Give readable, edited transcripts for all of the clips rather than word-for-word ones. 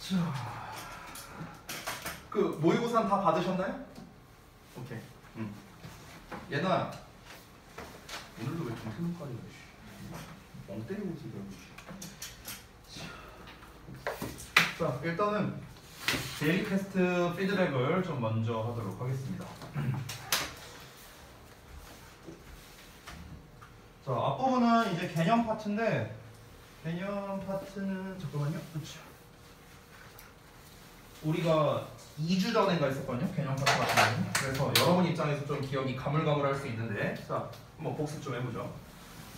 자, 그 모의고사는 다 받으셨나요? 오케이. 얘나 오늘도 왜 정신과리야? 멍 때리고 지금. 자, 일단은 데일리 테스트 피드백을 좀 먼저 하도록 하겠습니다. 자, 앞부분은 이제 개념 파트인데 개념 파트는 잠깐만요. 그렇죠. 우리가 2주 전인가 했었거든요. 개념 파트 같은 경우는. 그래서 여러분 입장에서 좀 기억이 가물가물할 수 있는데 자, 한번 복습 좀 해보죠.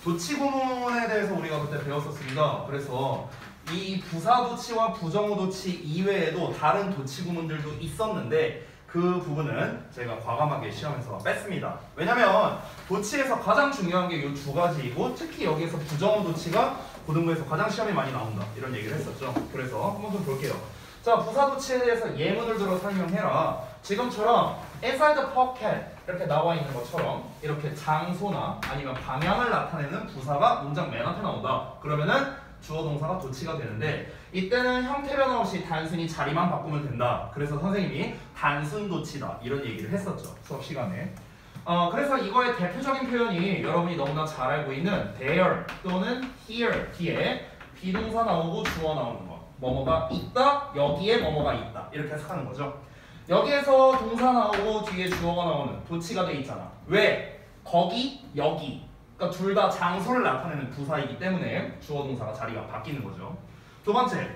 도치구문에 대해서 우리가 그때 배웠었습니다. 그래서 이 부사도치와 부정어도치 이외에도 다른 도치구문들도 있었는데 그 부분은 제가 과감하게 시험에서 뺐습니다. 왜냐면 도치에서 가장 중요한 게 이 두 가지이고 특히 여기에서 부정어도치가 고등부에서 가장 시험에 많이 나온다 이런 얘기를 했었죠. 그래서 한번 좀 볼게요. 자, 부사도치에 대해서 예문을 들어 설명해라. 지금처럼 inside the pocket 이렇게 나와 있는 것처럼 이렇게 장소나 아니면 방향을 나타내는 부사가 문장 맨 앞에 나온다. 그러면은 주어 동사가 도치가 되는데 이때는 형태 변화 없이 단순히 자리만 바꾸면 된다. 그래서 선생님이 단순 도치다 이런 얘기를 했었죠. 수업 시간에. 그래서 이거의 대표적인 표현이 여러분이 너무나 잘 알고 있는 there 또는 here 뒤에 비동사 나오고 주어 나오는 거. 뭐뭐가 있다, 여기에 뭐뭐가 있다 이렇게 해석하는 거죠. 여기에서 동사 나오고 뒤에 주어가 나오는 도치가 돼 있잖아. 왜? 거기, 여기. 그러니까 둘 다 장소를 나타내는 부사이기 때문에 주어 동사가 자리가 바뀌는 거죠. 두 번째,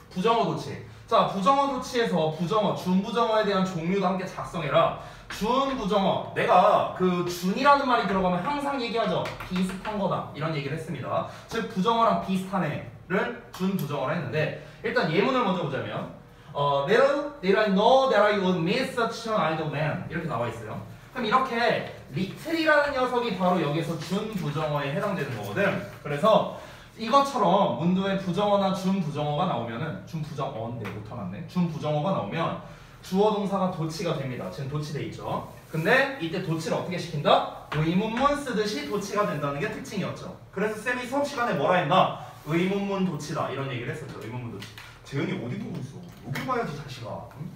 부정어 도치. 자, 부정어 도치에서 부정어, 준부정어에 대한 종류도 함께 작성해라. 준부정어, 내가 그 준이라는 말이 들어가면 항상 얘기하죠. 비슷한 거다 이런 얘기를 했습니다. 즉 부정어랑 비슷한 애를 준부정어라 했는데 일단 예문을 먼저 보자면 Little did I know that I would meet such an idle man 이렇게 나와 있어요. 그럼 이렇게 little이라는 녀석이 바로 여기서 준부정어에 해당되는 거거든. 그래서 이것처럼 문도에 부정어나 준부정어가 나오면은 준부정어인데 못하났네. 준부정어가 나오면 주어 동사가 도치가 됩니다. 지금 도치돼 있죠. 근데 이때 도치를 어떻게 시킨다? 의문문 쓰듯이 도치가 된다는 게 특징이었죠. 그래서 쌤이 수업 시간에 뭐라 했나? 의문문 도치다 이런 얘기를 했었죠. 의문문 도치. 재현이 어디 보고 있어? 여기 봐야지 자식아. 응?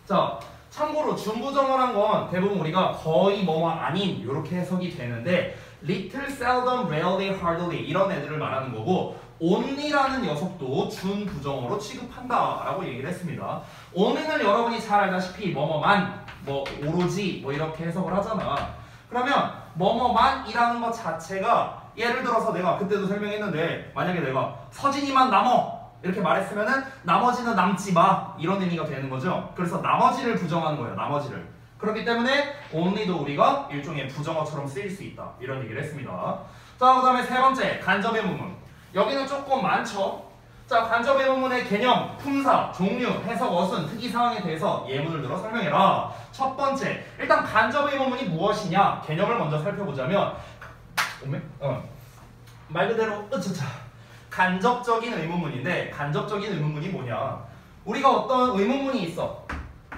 자, 참고로 준부정어란 건 대부분 우리가 거의 뭐뭐 아닌 이렇게 해석이 되는데 little, seldom, rarely, hardly 이런 애들을 말하는 거고 only라는 녀석도 준부정어로 취급한다 라고 얘기를 했습니다. only는 여러분이 잘 알다시피 뭐뭐만, 뭐 오로지 뭐 이렇게 해석을 하잖아. 그러면 뭐뭐만이라는 것 자체가 예를 들어서 내가 그때도 설명했는데 만약에 내가 서진이만 남어 이렇게 말했으면은 나머지는 남지 마 이런 의미가 되는 거죠. 그래서 나머지를 부정하는 거예요. 나머지를. 그렇기 때문에 only도 우리가 일종의 부정어처럼 쓰일 수 있다 이런 얘기를 했습니다. 자, 그 다음에 세 번째 간접의 부분. 여기는 조금 많죠. 자, 간접의 부분의 개념, 품사, 종류, 해석, 어순, 특이사항에 대해서 예문을 들어 설명해라. 첫 번째, 일단 간접의 부분이 무엇이냐 개념을 먼저 살펴보자면 말 그대로 간접적인 의문문인데 간접적인 의문문이 뭐냐? 우리가 어떤 의문문이 있어.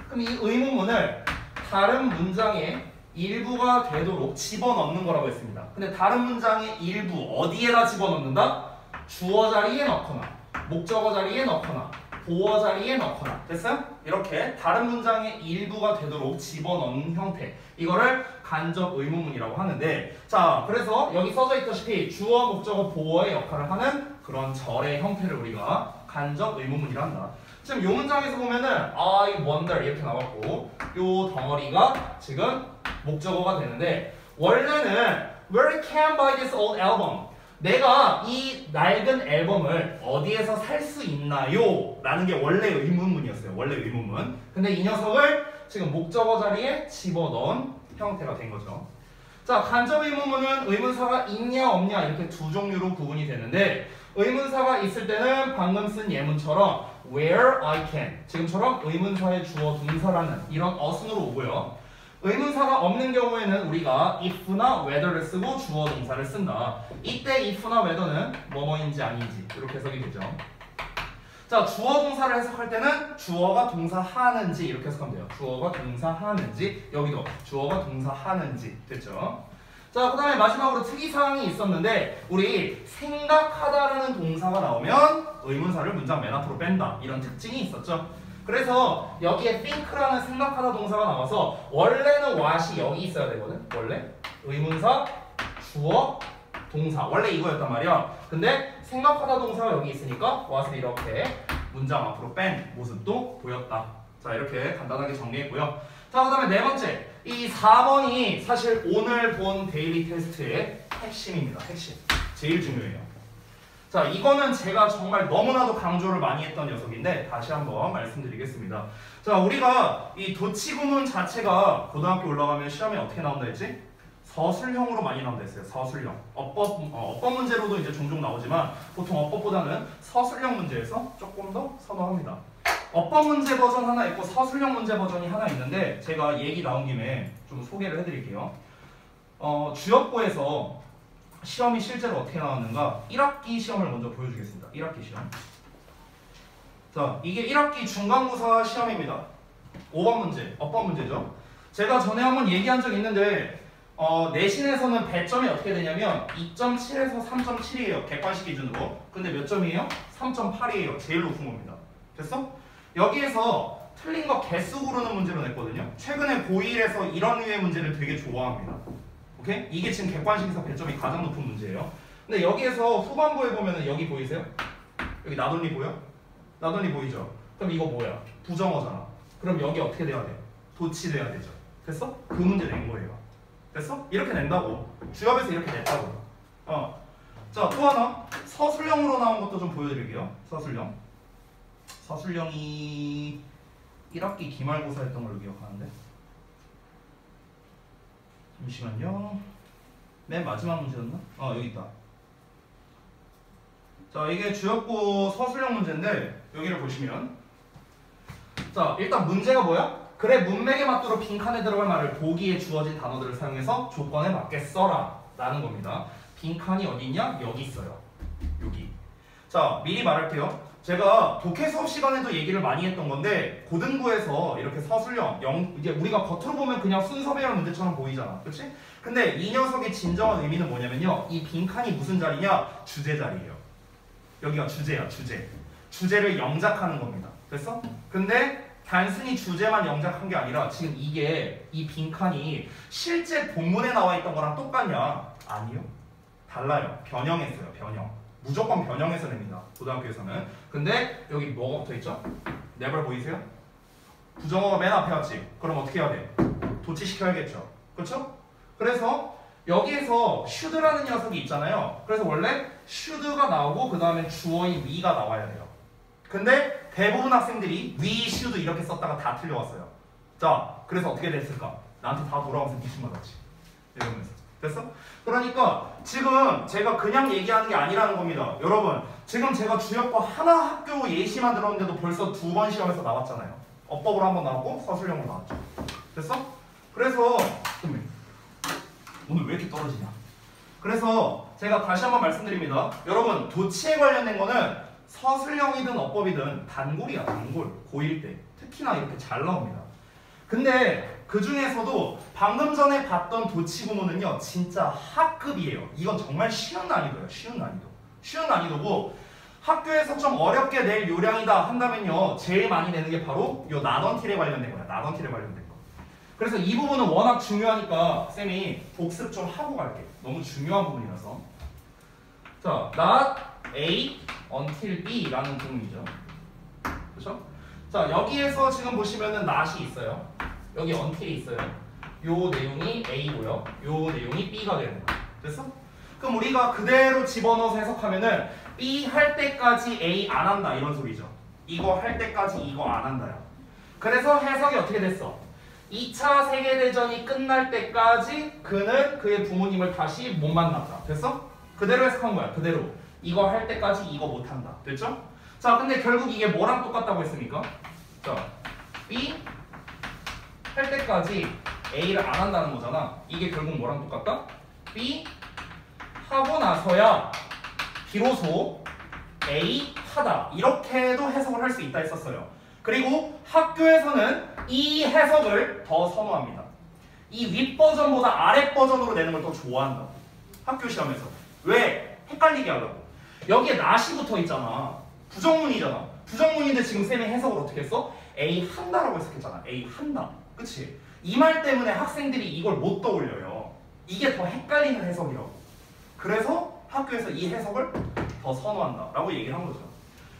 그럼 이 의문문을 다른 문장의 일부가 되도록 집어넣는 거라고 했습니다. 근데 다른 문장의 일부 어디에다 집어넣는다? 주어 자리에 넣거나 목적어 자리에 넣거나 보어 자리에 넣거나 됐어요? 이렇게 다른 문장의 일부가 되도록 집어넣는 형태 이거를 간접 의문문이라고 하는데 자 그래서 여기 써져 있다시피 주어, 목적어, 보어의 역할을 하는 그런 절의 형태를 우리가 간접 의문문이라 한다. 지금 이 문장에서 보면은 I wonder 이렇게 나왔고 이 덩어리가 지금 목적어가 되는데 원래는 Where can I buy this old album? 내가 이 낡은 앨범을 어디에서 살 수 있나요? 라는 게 원래 의문문이었어요. 원래 의문문. 근데 이 녀석을 지금 목적어 자리에 집어넣은 형태가 된 거죠. 자, 간접 의문문은 의문사가 있냐 없냐 이렇게 두 종류로 구분이 되는데 의문사가 있을 때는 방금 쓴 예문처럼 where I can 지금처럼 의문사의 주어 동사라는 이런 어순으로 오고요. 의문사가 없는 경우에는 우리가 if나 whether를 쓰고 주어 동사를 쓴다. 이때 if나 whether는 뭐뭐인지 아닌지 이렇게 해석이 되죠. 자, 주어 동사를 해석할 때는 주어가 동사하는지 이렇게 해석하면 돼요. 주어가 동사하는지 여기도 주어가 동사하는지 됐죠. 자, 그 다음에 마지막으로 특이사항이 있었는데 우리 생각하다라는 동사가 나오면 의문사를 문장 맨 앞으로 뺀다 이런 특징이 있었죠. 그래서 여기에 think라는 생각하다 동사가 나와서 원래는 what이 여기 있어야 되거든. 원래 의문사, 주어, 동사 원래 이거였단 말이야. 근데 생각하다 동사가 여기 있으니까 what을 이렇게 문장 앞으로 뺀 모습도 보였다. 자, 이렇게 간단하게 정리했고요. 자, 그 다음에 네 번째 이 4번이 사실 오늘 본 데일리 테스트의 핵심입니다. 핵심. 제일 중요해요. 자, 이거는 제가 정말 너무나도 강조를 많이 했던 녀석인데 다시 한번 말씀드리겠습니다. 자, 우리가 이 도치구문 자체가 고등학교 올라가면 시험에 어떻게 나온다 했지? 서술형으로 많이 나온다 했어요. 서술형. 어법 문제로도 이제 종종 나오지만 보통 어법보다는 서술형 문제에서 조금 더 선호합니다. 어법 문제 버전 하나 있고 서술형 문제 버전이 하나 있는데 제가 얘기 나온 김에 좀 소개를 해드릴게요. 주역고에서 시험이 실제로 어떻게 나왔는가 1학기 시험을 먼저 보여주겠습니다. 1학기 시험. 자, 이게 1학기 중간고사 시험입니다. 5번 문제, 어법 문제죠. 제가 전에 한번 얘기한 적 있는데 내신에서는 배점이 어떻게 되냐면 2.7에서 3.7이에요. 객관식 기준으로. 근데 몇 점이에요? 3.8이에요. 제일 높은 겁니다. 됐어? 여기에서 틀린 거 개수 고르는 문제로 냈거든요. 최근에 고1에서 이런 류의 문제를 되게 좋아합니다. 오케이? 이게 지금 객관식에서 배점이 가장 높은 문제예요. 근데 여기에서 후반부에 보면은 여기 보이세요? 여기 나돌리 보여? 나돌리 보이죠? 그럼 이거 뭐야? 부정어잖아. 그럼 여기 어떻게 돼야 돼? 도치돼야 되죠. 됐어? 그 문제 낸 거예요. 됐어? 이렇게 낸다고. 주협에서 이렇게 냈다고. 자, 또 하나. 서술형으로 나온 것도 좀 보여드릴게요. 서술형. 서술형이 1학기 기말고사 했던 걸로 기억하는데. 잠시만요. 맨 마지막 문제였나? 여기 있다. 자, 이게 주역고 서술형 문제인데 여기를 보시면 자, 일단 문제가 뭐야? 그래, 문맥에 맞도록 빈칸에 들어갈 말을 보기에 주어진 단어들을 사용해서 조건에 맞게 써라 라는 겁니다. 빈칸이 어디 있냐? 여기 있어요. 여기. 자, 미리 말할게요. 제가 독해 수업 시간에도 얘기를 많이 했던 건데 고등부에서 이렇게 서술형, 이제 우리가 겉으로 보면 그냥 순서 배열 문제처럼 보이잖아. 그렇지? 근데 이 녀석의 진정한 의미는 뭐냐면요. 이 빈칸이 무슨 자리냐? 주제 자리예요. 여기가 주제야, 주제. 주제를 영작하는 겁니다. 됐어? 근데 단순히 주제만 영작한 게 아니라 지금 이게 이 빈칸이 실제 본문에 나와 있던 거랑 똑같냐? 아니요. 달라요. 변형했어요. 변형. 무조건 변형해서 냅니다. 고등학교에서는. 근데 여기 뭐가 붙어있죠? never 보이세요? 부정어가 맨 앞에 왔지. 그럼 어떻게 해야 돼? 도치시켜야겠죠. 그렇죠? 그래서 여기에서 should라는 녀석이 있잖아요. 그래서 원래 should가 나오고 그 다음에 주어인 we가 나와야 돼요. 근데 대부분 학생들이 we should 이렇게 썼다가 다 틀려왔어요. 자, 그래서 어떻게 됐을까? 나한테 다 돌아와서 미신 받았지. 이러면서. 됐어? 그러니까 지금 제가 그냥 얘기하는 게 아니라는 겁니다. 여러분, 지금 제가 주역과 하나 학교 예시만 들었는데도 벌써 2번 시험에서 나왔잖아요. 어법으로 한번 나왔고 서술형으로 나왔죠. 됐어? 그래서 오늘 왜 이렇게 떨어지냐? 그래서 제가 다시 한번 말씀드립니다. 여러분, 도치에 관련된 거는 서술형이든 어법이든 단골이야, 단골. 고1 때 특히나 이렇게 잘 나옵니다. 근데 그 중에서도 방금 전에 봤던 도치 구문은요 진짜 학급이에요. 이건 정말 쉬운 난이도예요. 쉬운 난이도. 쉬운 난이도고 학교에서 좀 어렵게 낼 요량이다 한다면요 제일 많이 내는 게 바로 요 나던틸에 관련된 거야. 나던틸에 관련된 거. 그래서 이 부분은 워낙 중요하니까 쌤이 복습 좀 하고 갈게. 너무 중요한 부분이라서. 자, not A until B라는 부분이죠. 그렇죠? 자, 여기에서 지금 보시면은 not이 있어요. 여기 until이 있어요. 요 내용이 A고요. 요 내용이 B가 되는 거예요. 됐어? 그럼 우리가 그대로 집어넣어서 해석하면은 B 할 때까지 A 안 한다 이런 소리죠. 이거 할 때까지 이거 안 한다요. 그래서 해석이 어떻게 됐어? 2차 세계대전이 끝날 때까지 그는 그의 부모님을 다시 못 만났다. 됐어? 그대로 해석한 거야. 그대로. 이거 할 때까지 이거 못 한다. 됐죠? 자, 근데 결국 이게 뭐랑 똑같다고 했습니까? 자, B 할 때까지 A를 안 한다는 거잖아. 이게 결국 뭐랑 똑같다? B 하고 나서야 비로소 A 하다. 이렇게도 해석을 할 수 있다 했었어요. 그리고 학교에서는 이 해석을 더 선호합니다. 이 윗 버전보다 아래 버전으로 내는 걸 더 좋아한다. 학교 시험에서. 왜? 헷갈리게 하려고. 여기에 not이 붙어 있잖아. 부정문이잖아. 부정문인데 지금 쌤이 해석을 어떻게 했어? A 한다라고 해석했잖아. A 한다. 그치? 이 말 때문에 학생들이 이걸 못 떠올려요. 이게 더 헷갈리는 해석이라고. 그래서 학교에서 이 해석을 더 선호한다 라고 얘기를 한 거죠.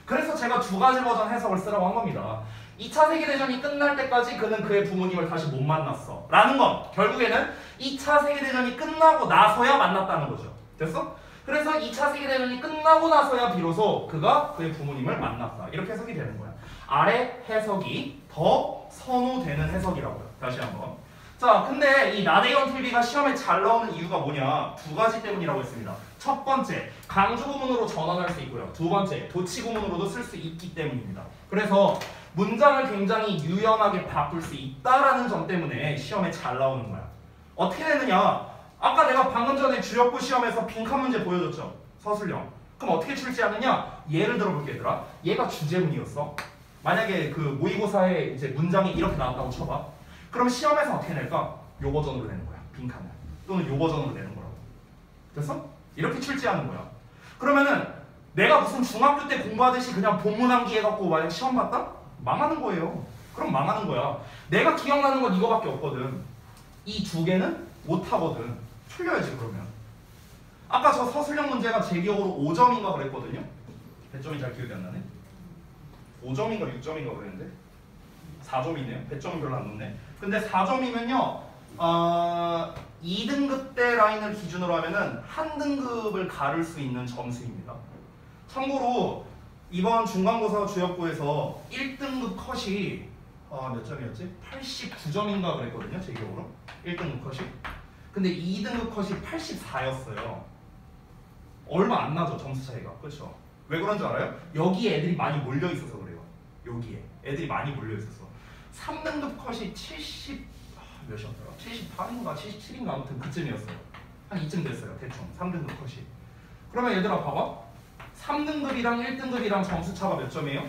그래서 제가 두 가지 버전 해석을 쓰라고 한 겁니다. 2차 세계대전이 끝날 때까지 그는 그의 부모님을 다시 못 만났어 라는 건 결국에는 2차 세계대전이 끝나고 나서야 만났다는 거죠. 됐어? 그래서 2차 세계대전이 끝나고 나서야 비로소 그가 그의 부모님을 만났다. 이렇게 해석이 되는 거야. 아래 해석이 더 선호되는 해석이라고요. 다시 한번. 자, 근데 이 나대경 TV가 시험에 잘 나오는 이유가 뭐냐? 두 가지 때문이라고 했습니다. 첫 번째, 강조 구문으로 전환할 수 있고요. 두 번째, 도치 구문으로도 쓸 수 있기 때문입니다. 그래서 문장을 굉장히 유연하게 바꿀 수 있다라는 점 때문에 시험에 잘 나오는 거야. 어떻게 되느냐? 아까 내가 방금 전에 주역부 시험에서 빈칸 문제 보여줬죠? 서술형. 그럼 어떻게 출제하느냐? 예를 들어볼게 얘들아. 얘가 주제문이었어. 만약에 그 모의고사에 이제 문장이 이렇게 나왔다고 쳐봐. 그럼 시험에서 어떻게 낼까? 요 버전으로 내는 거야. 빈칸을. 또는 요 버전으로 내는 거라고. 됐어? 이렇게 출제하는 거야. 그러면은 내가 무슨 중학교 때 공부하듯이 그냥 본문 암기 해갖고 만약 시험 봤다? 망하는 거예요. 그럼 망하는 거야. 내가 기억나는 건 이거밖에 없거든. 이 두 개는 못하거든. 틀려야지 그러면. 아까 저 서술형 문제가 제 기억으로 5점인가 그랬거든요. 몇 점이 잘 기억이 안 나네. 5점인가 6점인가 그랬는데 4점이네요. 100점은 별로 안 높네. 근데 4점이면요 2등급 대 라인을 기준으로 하면은 한 등급을 가를 수 있는 점수입니다. 참고로 이번 중간고사 주역부에서 1등급 컷이 몇 점이었지? 89점인가 그랬거든요. 제 기억으로 1등급 컷이. 근데 2등급 컷이 84였어요. 얼마 안 나죠 점수 차이가. 그렇죠? 왜 그런 줄 알아요? 여기에 애들이 많이 몰려 있어서 그래요. 여기에 애들이 많이 몰려 있어서. 3등급 컷이 70 몇이었더라? 78인가 77인가 아무튼 그쯤이었어요. 한 이쯤 됐어요. 대충 3등급 컷이. 그러면 얘들아 봐봐. 3등급이랑 1등급이랑 점수 차가 몇 점이에요?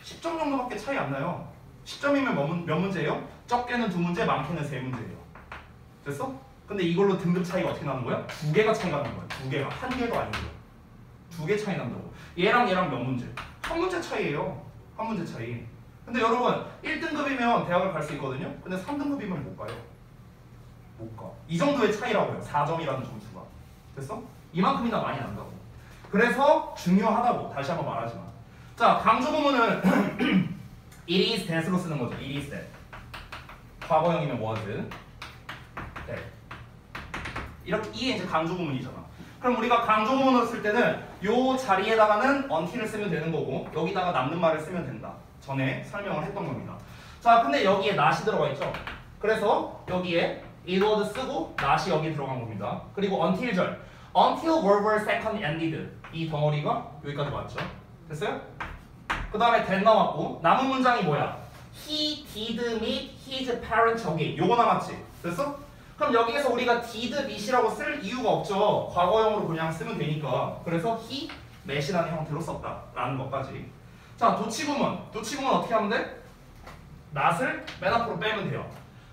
10점 정도밖에 차이 안 나요. 10점이면 몇 문제예요? 적게는 2문제, 많게는 3문제예요. 됐어? 근데 이걸로 등급 차이가 어떻게 나는 거야? 2개가 차이가 나는 거야. 2개가. 한 개도 아니고요. 2개 차이 난다고. 얘랑 얘랑 몇 문제? 한 문제 차이예요. 한 문제 차이. 근데 여러분 1등급이면 대학을 갈 수 있거든요. 근데 3등급이면 못 가요. 못 가. 이 정도의 차이라고요. 4점이라는 점수가. 됐어? 이만큼이나 많이 난다고. 그래서 중요하다고 다시 한번 말하지만. 자, 강조 구문은 it is that으로 쓰는 거죠. it is that. 과거형이면 was. that. 이렇게 이게 이제 강조 구문이잖아. 그럼 우리가 강조 구문으로 쓸 때는 요 자리에다가는 until을 쓰면 되는 거고 여기다가 남는 말을 쓰면 된다. 전에 설명을 했던 겁니다. 자, 근데 여기에 not이 들어가 있죠. 그래서 여기에 it was 쓰고 not이 여기 들어간 겁니다. 그리고 until 절 until World War II ended 이 덩어리가 여기까지 맞죠? 됐어요? 그 다음에 that 나왔고 남은 문장이 뭐야? He did meet his parents 저기 요거 남았지? 됐어? 그럼 여기에서 우리가 did meet이라고 쓸 이유가 없죠. 과거형으로 그냥 쓰면 되니까. 그래서 he met이라는 형태로 썼다라는 것까지. 자, 도치구문. 도치구문 어떻게 하면 돼? not을 맨 앞으로 빼면 돼요.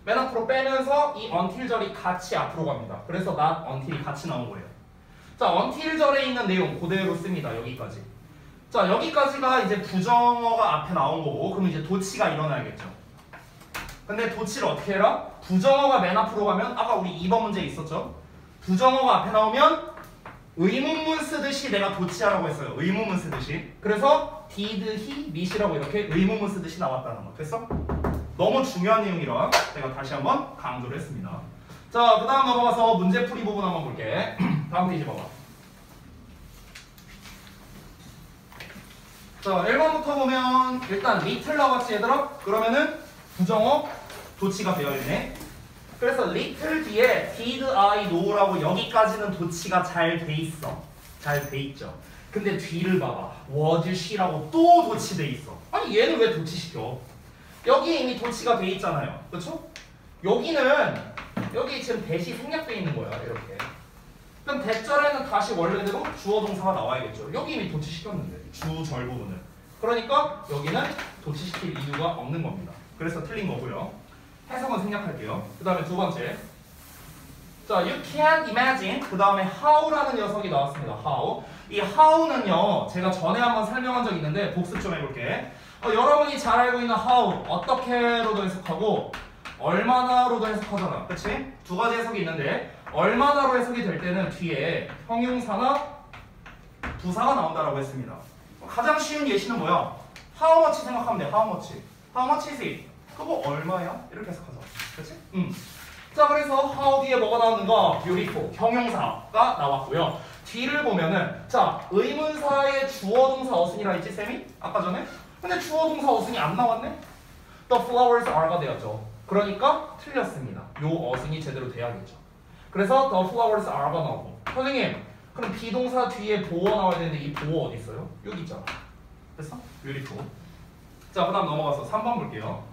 맨 앞으로 빼면서 이 until 절이 같이 앞으로 갑니다. 그래서 not until이 같이 나온 거예요. 자, until 절에 있는 내용 그대로 씁니다. 여기까지. 자, 여기까지가 이제 부정어가 앞에 나온 거고 그럼 이제 도치가 일어나야겠죠. 근데 도치를 어떻게 해라? 부정어가 맨 앞으로 가면 아까 우리 2번 문제 있었죠? 부정어가 앞에 나오면 의문문 쓰듯이 내가 도치하라고 했어요. 의문문 쓰듯이. 그래서 did, he, meet이라고 이렇게 의문문 쓰듯이 나왔다는 거. 됐어? 너무 중요한 내용이라 제가 다시 한번 강조를 했습니다. 자, 그 다음 넘어가서 문제풀이 부분 한번 볼게. 다음 페이지 봐봐. 자, 1번부터 보면 일단 little 나왔지 얘들아? 그러면은 부정어 도치가 되어있네. 그래서 little 뒤에 did I know라고 여기까지는 도치가 잘 돼 있어. 잘 돼 있죠. 근데 뒤를 봐봐. was she라고 또 도치돼 있어. 아니 얘는 왜 도치시켜? 여기에 이미 도치가 돼 있잖아요. 그렇죠? 여기는 여기 지금 대시 생략돼 있는 거야. 이렇게. 그럼 대절에는 다시 원래대로 주어 동사가 나와야겠죠. 여기 이미 도치시켰는데 주절 부분을. 그러니까 여기는 도치시킬 이유가 없는 겁니다. 그래서 틀린 거고요. 해석은 생략할게요. 그 다음에 두 번째. 자, you can't imagine. 그 다음에 how라는 녀석이 나왔습니다. how. 이 how는요, 제가 전에 한번 설명한 적이 있는데 복습 좀 해볼게. 여러분이 잘 알고 있는 how 어떻게로도 해석하고 얼마나로도 해석하잖아. 그치? 두 가지 해석이 있는데 얼마나로 해석이 될 때는 뒤에 형용사나 부사가 나온다라고 했습니다. 가장 쉬운 예시는 뭐야? how much 생각하면 돼. how much. how much is it? 그거 얼마야? 이렇게 해석하자. 그치? 자, 그래서 how 뒤에 뭐가 나오는가? beautiful. 형용사가 나왔고요. 뒤를 보면은 자, 의문사의 주어 동사 어순이라 했지 쌤이? 아까 전에? 근데 주어 동사 어순이 안 나왔네? The flowers are가 되었죠. 그러니까 틀렸습니다. 요 어순이 제대로 돼야겠죠. 그래서 the flowers are가 나오고. 선생님, 그럼 비동사 뒤에 보어 나와야 되는데 이 보어 어디 있어요? 여기 있잖아. 됐어? beautiful. 자, 그 다음 넘어가서 3번 볼게요.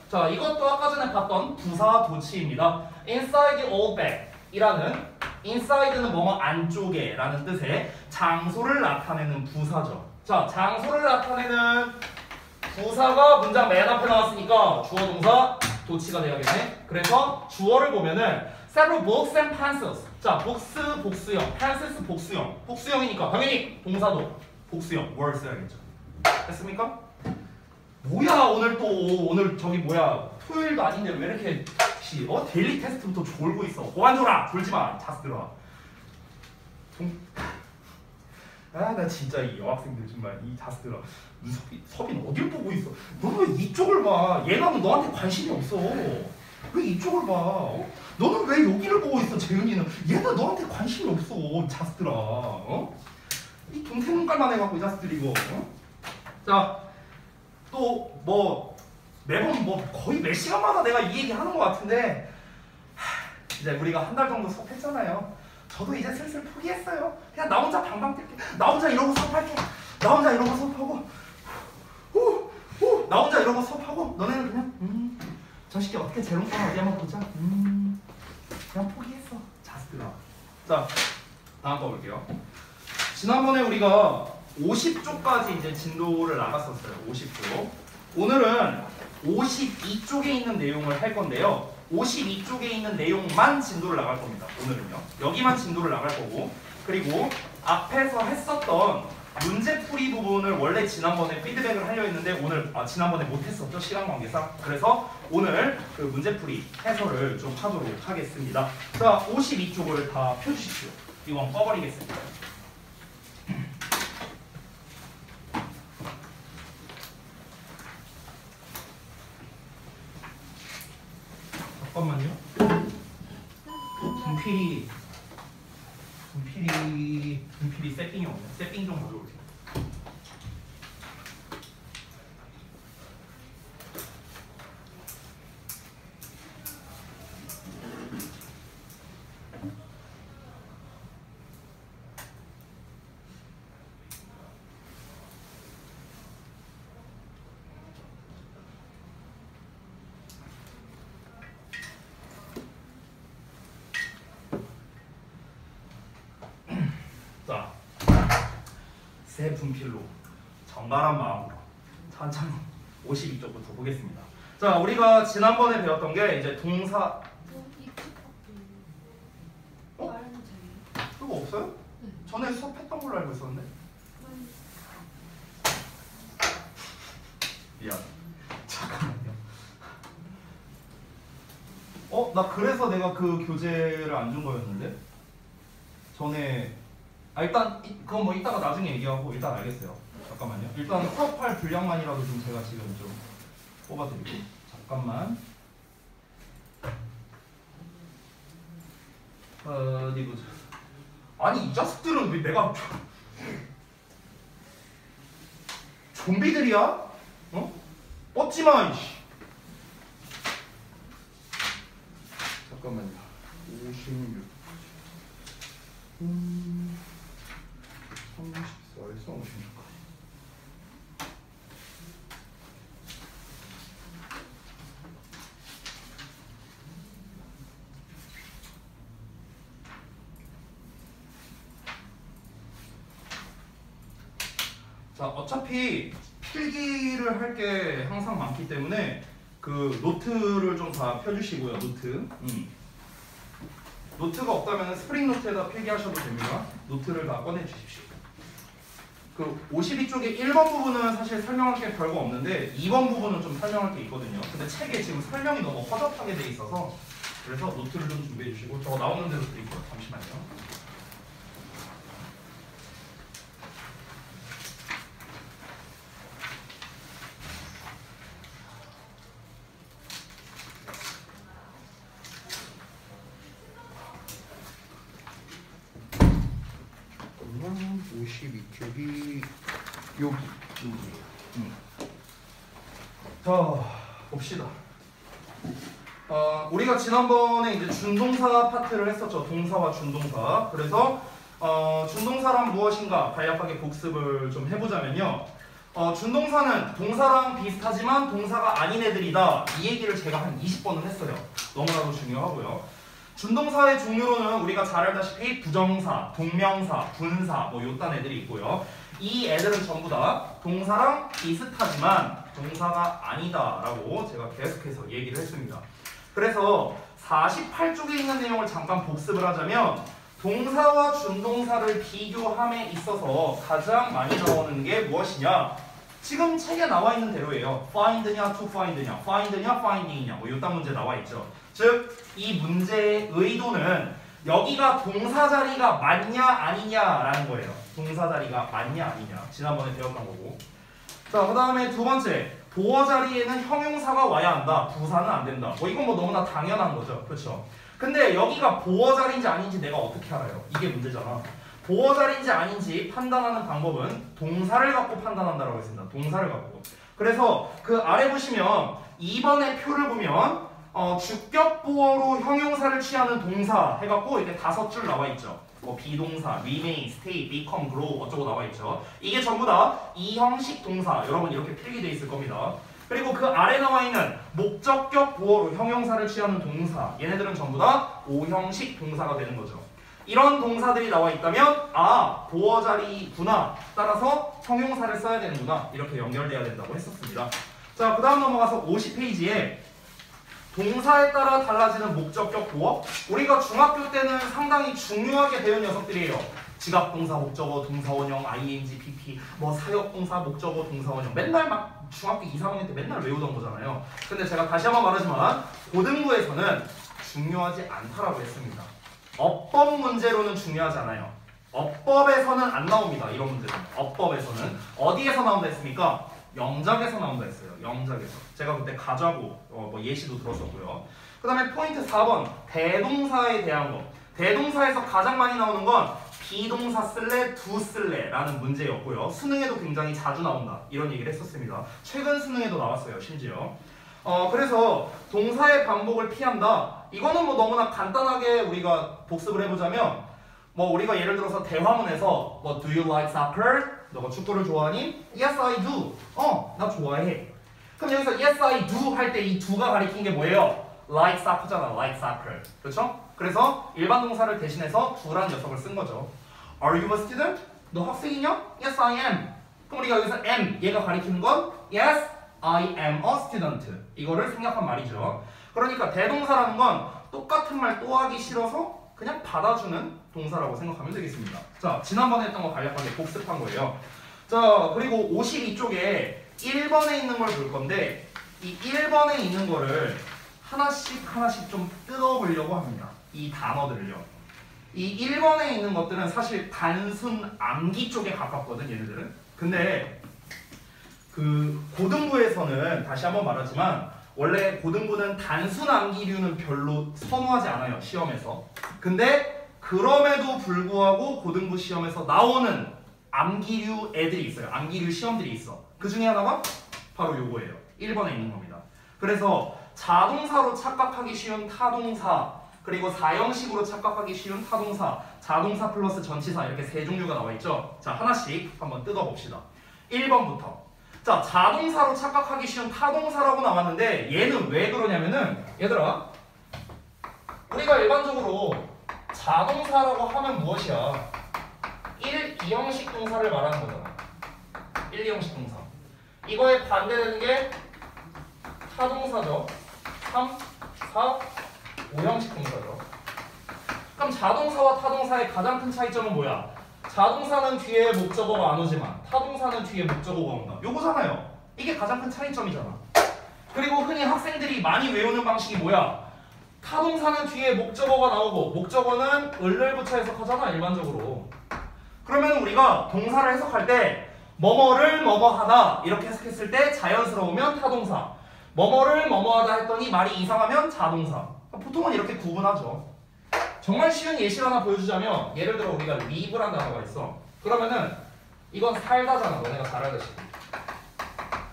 자, 이것도 아까 전에 봤던 부사 도치입니다. inside all bag 이라는 inside는 뭐뭐 안쪽에 라는 뜻의 장소를 나타내는 부사죠. 자, 장소를 나타내는 부사가 문장 맨 앞에 나왔으니까 주어 동사 도치가 돼야겠네. 그래서 주어를 보면은 several books and pencils. 자, books 복수형, pencils 복수형. 복수형이니까 당연히 동사도 복수형 were 써야겠죠. 됐습니까? 뭐야 오늘 저기 뭐야 토요일도 아닌데 왜 이렇게 데일리 테스트부터 졸고 있어. 그만 졸아. 졸지 마. 자스 들어와. 나 진짜 이 여학생들 정말 이 자스 들어. 서빈 어딜 보고 있어? 너는 왜 이쪽을 봐? 얘는 너한테 관심이 없어. 왜 이쪽을 봐? 너는 왜 여기를 보고 있어? 재윤이는 얘는 너한테 관심이 없어. 자스들아. 이 동생 눈깔만 해갖고 이 자스들 이거. 자, 또 뭐 매번 뭐 거의 몇 시간마다 내가 이 얘기 하는 것 같은데 이제 우리가 한 달 정도 수업했잖아요. 저도 이제 슬슬 포기했어요. 그냥 나 혼자 방방 뜰게. 나 혼자 이러고 수업할게. 나 혼자 이러고 수업하고 나 혼자 이러고 수업하고 너네는 그냥 저 새끼 어떻게 제롱빵 어디 한번 보자. 그냥 포기했어. 자스들아. 자, 다음 거 볼게요. 지난번에 우리가 50쪽까지 이제 진도를 나갔었어요. 50쪽. 오늘은 52쪽에 있는 내용을 할 건데요. 52쪽에 있는 내용만 진도를 나갈 겁니다. 오늘은요. 여기만 진도를 나갈 거고, 그리고 앞에서 했었던 문제풀이 부분을 원래 지난번에 피드백을 하려 했는데 오늘 지난번에 못했었죠. 시간 관계상. 그래서 오늘 그 문제풀이 해설을 좀 하도록 하겠습니다. 자, 52쪽을 다 펴주십시오. 이건 꺼버리겠습니다. 잠깐만요. 분필이 세팅이 없네. 세팅 좀 가져올게요. 자, 새 분필로 정갈한 마음으로 천천히 52쪽부터 보겠습니다. 자, 우리가 지난번에 배웠던 게 이제 동사. 그거 없어요? 네. 전에 수업했던 걸로 알고 있었는데. 미안. 잠깐만요. 나 그래서 내가 그 교재를 안 준 거였는데. 전에 일단 그건 뭐 이따가 나중에 얘기하고 일단 알겠어요. 잠깐만요. 일단 수업할 분량만이라도 좀 제가 지금 좀 뽑아드리고. 잠깐만. 어디 보자. 아니 이 자식들은 왜 내가 좀비들이야? 뻗지 마. 잠깐만요. 56. 34에서 56까지. 자, 어차피 필기를 할 게 항상 많기 때문에 그 노트를 좀 다 펴주시고요. 노트. 노트가 없다면 스프링 노트에다 필기하셔도 됩니다. 노트를 다 꺼내 주십시오. 그 52쪽에 1번 부분은 사실 설명할 게 별거 없는데 2번 부분은 좀 설명할 게 있거든요. 근데 책에 지금 설명이 너무 허접하게 돼 있어서 그래서 노트를 좀 준비해 주시고 저거 나오는 대로 드릴게요. 잠시만요. 그러면 52쪽이 여기. 자, 봅시다. 우리가 지난번에 이제 준동사 파트를 했었죠. 동사와 준동사. 그래서 준동사란 무엇인가 간략하게 복습을 좀 해보자면요. 준동사는 동사랑 비슷하지만 동사가 아닌 애들이다. 이 얘기를 제가 한 20번을 했어요. 너무나도 중요하고요. 준동사의 종류로는 우리가 잘 알다시피 부정사, 동명사, 분사 뭐 요딴 애들이 있고요. 이 애들은 전부 다 동사랑 비슷하지만 동사가 아니다라고 제가 계속해서 얘기를 했습니다. 그래서 48쪽에 있는 내용을 잠깐 복습을 하자면 동사와 준동사를 비교함에 있어서 가장 많이 나오는 게 무엇이냐? 지금 책에 나와 있는 대로예요. find냐, to find냐, find냐, finding이냐 뭐 요딴 문제 나와 있죠. 즉 이 문제의 의도는 여기가 동사 자리가 맞냐 아니냐라는 거예요. 동사 자리가 맞냐 아니냐. 지난번에 배웠던 거고. 자, 그 다음에 두 번째. 보어 자리에는 형용사가 와야 한다. 부사는 안 된다. 뭐 이건 뭐 너무나 당연한 거죠. 그렇죠? 근데 여기가 보어 자리인지 아닌지 내가 어떻게 알아요? 이게 문제잖아. 보어 자리인지 아닌지 판단하는 방법은 동사를 갖고 판단한다라고 했습니다. 동사를 갖고. 그래서 그 아래 보시면 2번의 표를 보면 주격 보어로 형용사를 취하는 동사 해갖고 이렇게 5줄 나와 있죠. 뭐 비동사, remain, stay, become, grow 어쩌고 나와 있죠. 이게 전부 다 이 형식 동사 여러분 이렇게 필기돼 있을 겁니다. 그리고 그 아래 나와 있는 목적격 보어로 형용사를 취하는 동사 얘네들은 전부 다 5형식 동사가 되는 거죠. 이런 동사들이 나와 있다면 아 보어 자리구나 따라서 형용사를 써야 되는구나 이렇게 연결돼야 된다고 했었습니다. 자, 그 다음 넘어가서 50페이지에 동사에 따라 달라지는 목적격 보어. 우리가 중학교 때는 상당히 중요하게 배운 녀석들이에요. 지각동사, 목적어, 동사원형, ing, pp, 뭐 사역동사, 목적어, 동사원형. 맨날 막 중학교 2, 3학년 때 맨날 외우던 거잖아요. 근데 제가 다시 한번 말하지만 고등부에서는 중요하지 않다라고 했습니다. 어법 문제로는 중요하지 않아요. 어법에서는 안 나옵니다. 이런 문제는. 어법에서는. 어디에서 나온다 했습니까? 영작에서 나온다 했어요. 영작에서. 제가 그때 가자고 뭐 예시도 들었었고요. 그 다음에 포인트 4번 대동사에 대한 거. 대동사에서 가장 많이 나오는 건 비동사 쓸래, 두 쓸래 라는 문제였고요. 수능에도 굉장히 자주 나온다. 이런 얘기를 했었습니다. 최근 수능에도 나왔어요. 심지어. 그래서 동사의 반복을 피한다. 이거는 뭐 너무나 간단하게 우리가 복습을 해보자면 뭐 우리가 예를 들어서 대화문에서 뭐 Do you like soccer? 너가 축구를 좋아하니? Yes, I do. 나 좋아해. 그럼 여기서 Yes, I do 할 때 이 do가 가리킨 게 뭐예요? Like soccer잖아. Like soccer. 그렇죠? 그래서 일반 동사를 대신해서 do라는 녀석을 쓴 거죠. Are you a student? 너 학생이냐? Yes, I am. 그럼 우리가 여기서 am 얘가 가리키는 건 Yes, I am a student. 이거를 생략한 말이죠. 그러니까 대동사라는 건 똑같은 말 또 하기 싫어서 그냥 받아주는 동사라고 생각하면 되겠습니다. 자, 지난번에 했던 거 간략하게 복습한 거예요. 자, 그리고 52쪽에 1번에 있는 걸 볼 건데 이 1번에 있는 거를 하나씩 좀 뜯어보려고 합니다. 이 단어들을요. 이 1번에 있는 것들은 사실 단순 암기 쪽에 가깝거든, 얘네들은. 근데 그 고등부에서는 다시 한번 말하지만 원래 고등부는 단순 암기류는 별로 선호하지 않아요, 시험에서. 근데 그럼에도 불구하고 고등부 시험에서 나오는 암기류 애들이 있어요. 암기류 시험들이 있어. 그 중에 하나가 바로 요거예요. 1번에 있는 겁니다. 그래서 자동사로 착각하기 쉬운 타동사, 그리고 사형식으로 착각하기 쉬운 타동사, 자동사 플러스 전치사 이렇게 세 종류가 나와 있죠. 자, 하나씩 한번 뜯어봅시다. 1번부터. 자, 자동사로 착각하기 쉬운 타동사라고 나왔는데 얘는 왜 그러냐면은 얘들아 우리가 일반적으로 자동사라고 하면 무엇이야? 1, 2형식 동사를 말하는 거잖아. 1, 2형식 동사. 이거에 반대되는 게 타동사죠. 3, 4, 5형식 동사죠. 그럼 자동사와 타동사의 가장 큰 차이점은 뭐야? 자동사는 뒤에 목적어가 안 오지만 타동사는 뒤에 목적어가 온다. 요거잖아요. 이게 가장 큰 차이점이잖아. 그리고 흔히 학생들이 많이 외우는 방식이 뭐야? 타동사는 뒤에 목적어가 나오고 목적어는 을을 붙여 해석하잖아, 일반적으로. 그러면 우리가 동사를 해석할 때 뭐뭐를 뭐뭐하다 이렇게 해석했을 때 자연스러우면 타동사, 뭐뭐를 뭐뭐하다 했더니 말이 이상하면 자동사. 보통은 이렇게 구분하죠. 정말 쉬운 예시를 하나 보여주자면, 예를 들어 우리가 live라는 단어가 있어. 그러면은 이건 살다잖아, 너네가 잘 알다시피.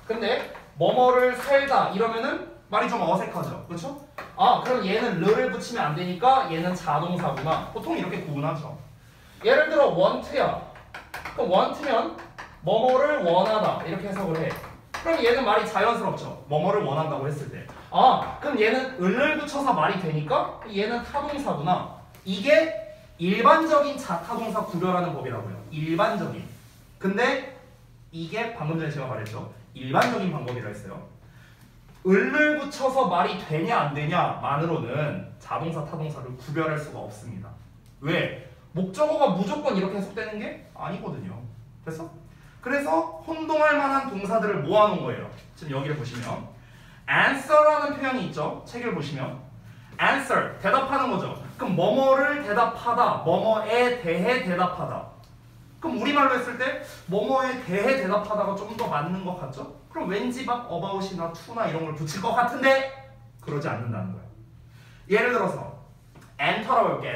근데 뭐뭐를 살다 이러면은 말이 좀 어색하죠, 그렇죠? 아, 그럼 얘는 르를 붙이면 안 되니까 얘는 자동사구나. 보통 이렇게 구분하죠. 예를 들어 want야. 그럼 want면 뭐뭐를 원하다 이렇게 해석을 해. 그럼 얘는 말이 자연스럽죠. 뭐뭐를 원한다고 했을 때. 아, 그럼 얘는 을을 붙여서 말이 되니까 얘는 타동사구나. 이게 일반적인 자타동사 구별하는 법이라고요. 일반적인. 근데 이게 방금 전에 제가 말했죠. 일반적인 방법이라 했어요. 을을 붙여서 말이 되냐 안 되냐만으로는 자동사 타동사를 구별할 수가 없습니다. 왜? 목적어가 무조건 이렇게 해석되는 게 아니거든요. 됐어? 그래서 혼동할 만한 동사들을 모아놓은 거예요. 지금 여기를 보시면 answer라는 표현이 있죠. 책을 보시면 answer, 대답하는 거죠. 그럼 뭐뭐를 대답하다, 뭐뭐에 대해 대답하다. 그럼 우리말로 했을 때 뭐뭐에 대해 대답하다가 좀 더 맞는 것 같죠? 그럼 왠지 막 about이나 to나 이런 걸 붙일 것 같은데 그러지 않는다는 거예요. 예를 들어서 enter라고 해볼게.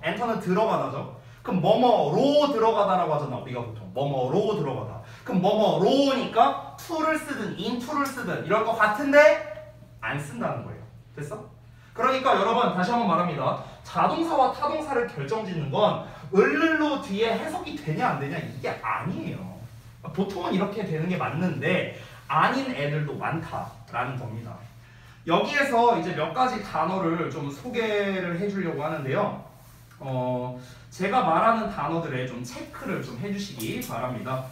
enter는 들어가다죠. 그럼 뭐뭐로 들어가다라고 하잖아, 우리가 보통. 뭐뭐로 들어가다. 그럼 뭐뭐로니까 to를 쓰든 into를 쓰든 이럴 것 같은데 안 쓴다는 거예요. 됐어? 그러니까 여러분 다시 한번 말합니다. 자동사와 타동사를 결정짓는 건 을로 뒤에 해석이 되냐 안 되냐 이게 아니에요. 보통은 이렇게 되는 게 맞는데 아닌 애들도 많다라는 겁니다. 여기에서 이제 몇 가지 단어를 좀 소개를 해주려고 하는데요. 제가 말하는 단어들에 좀 체크를 좀 해주시기 바랍니다.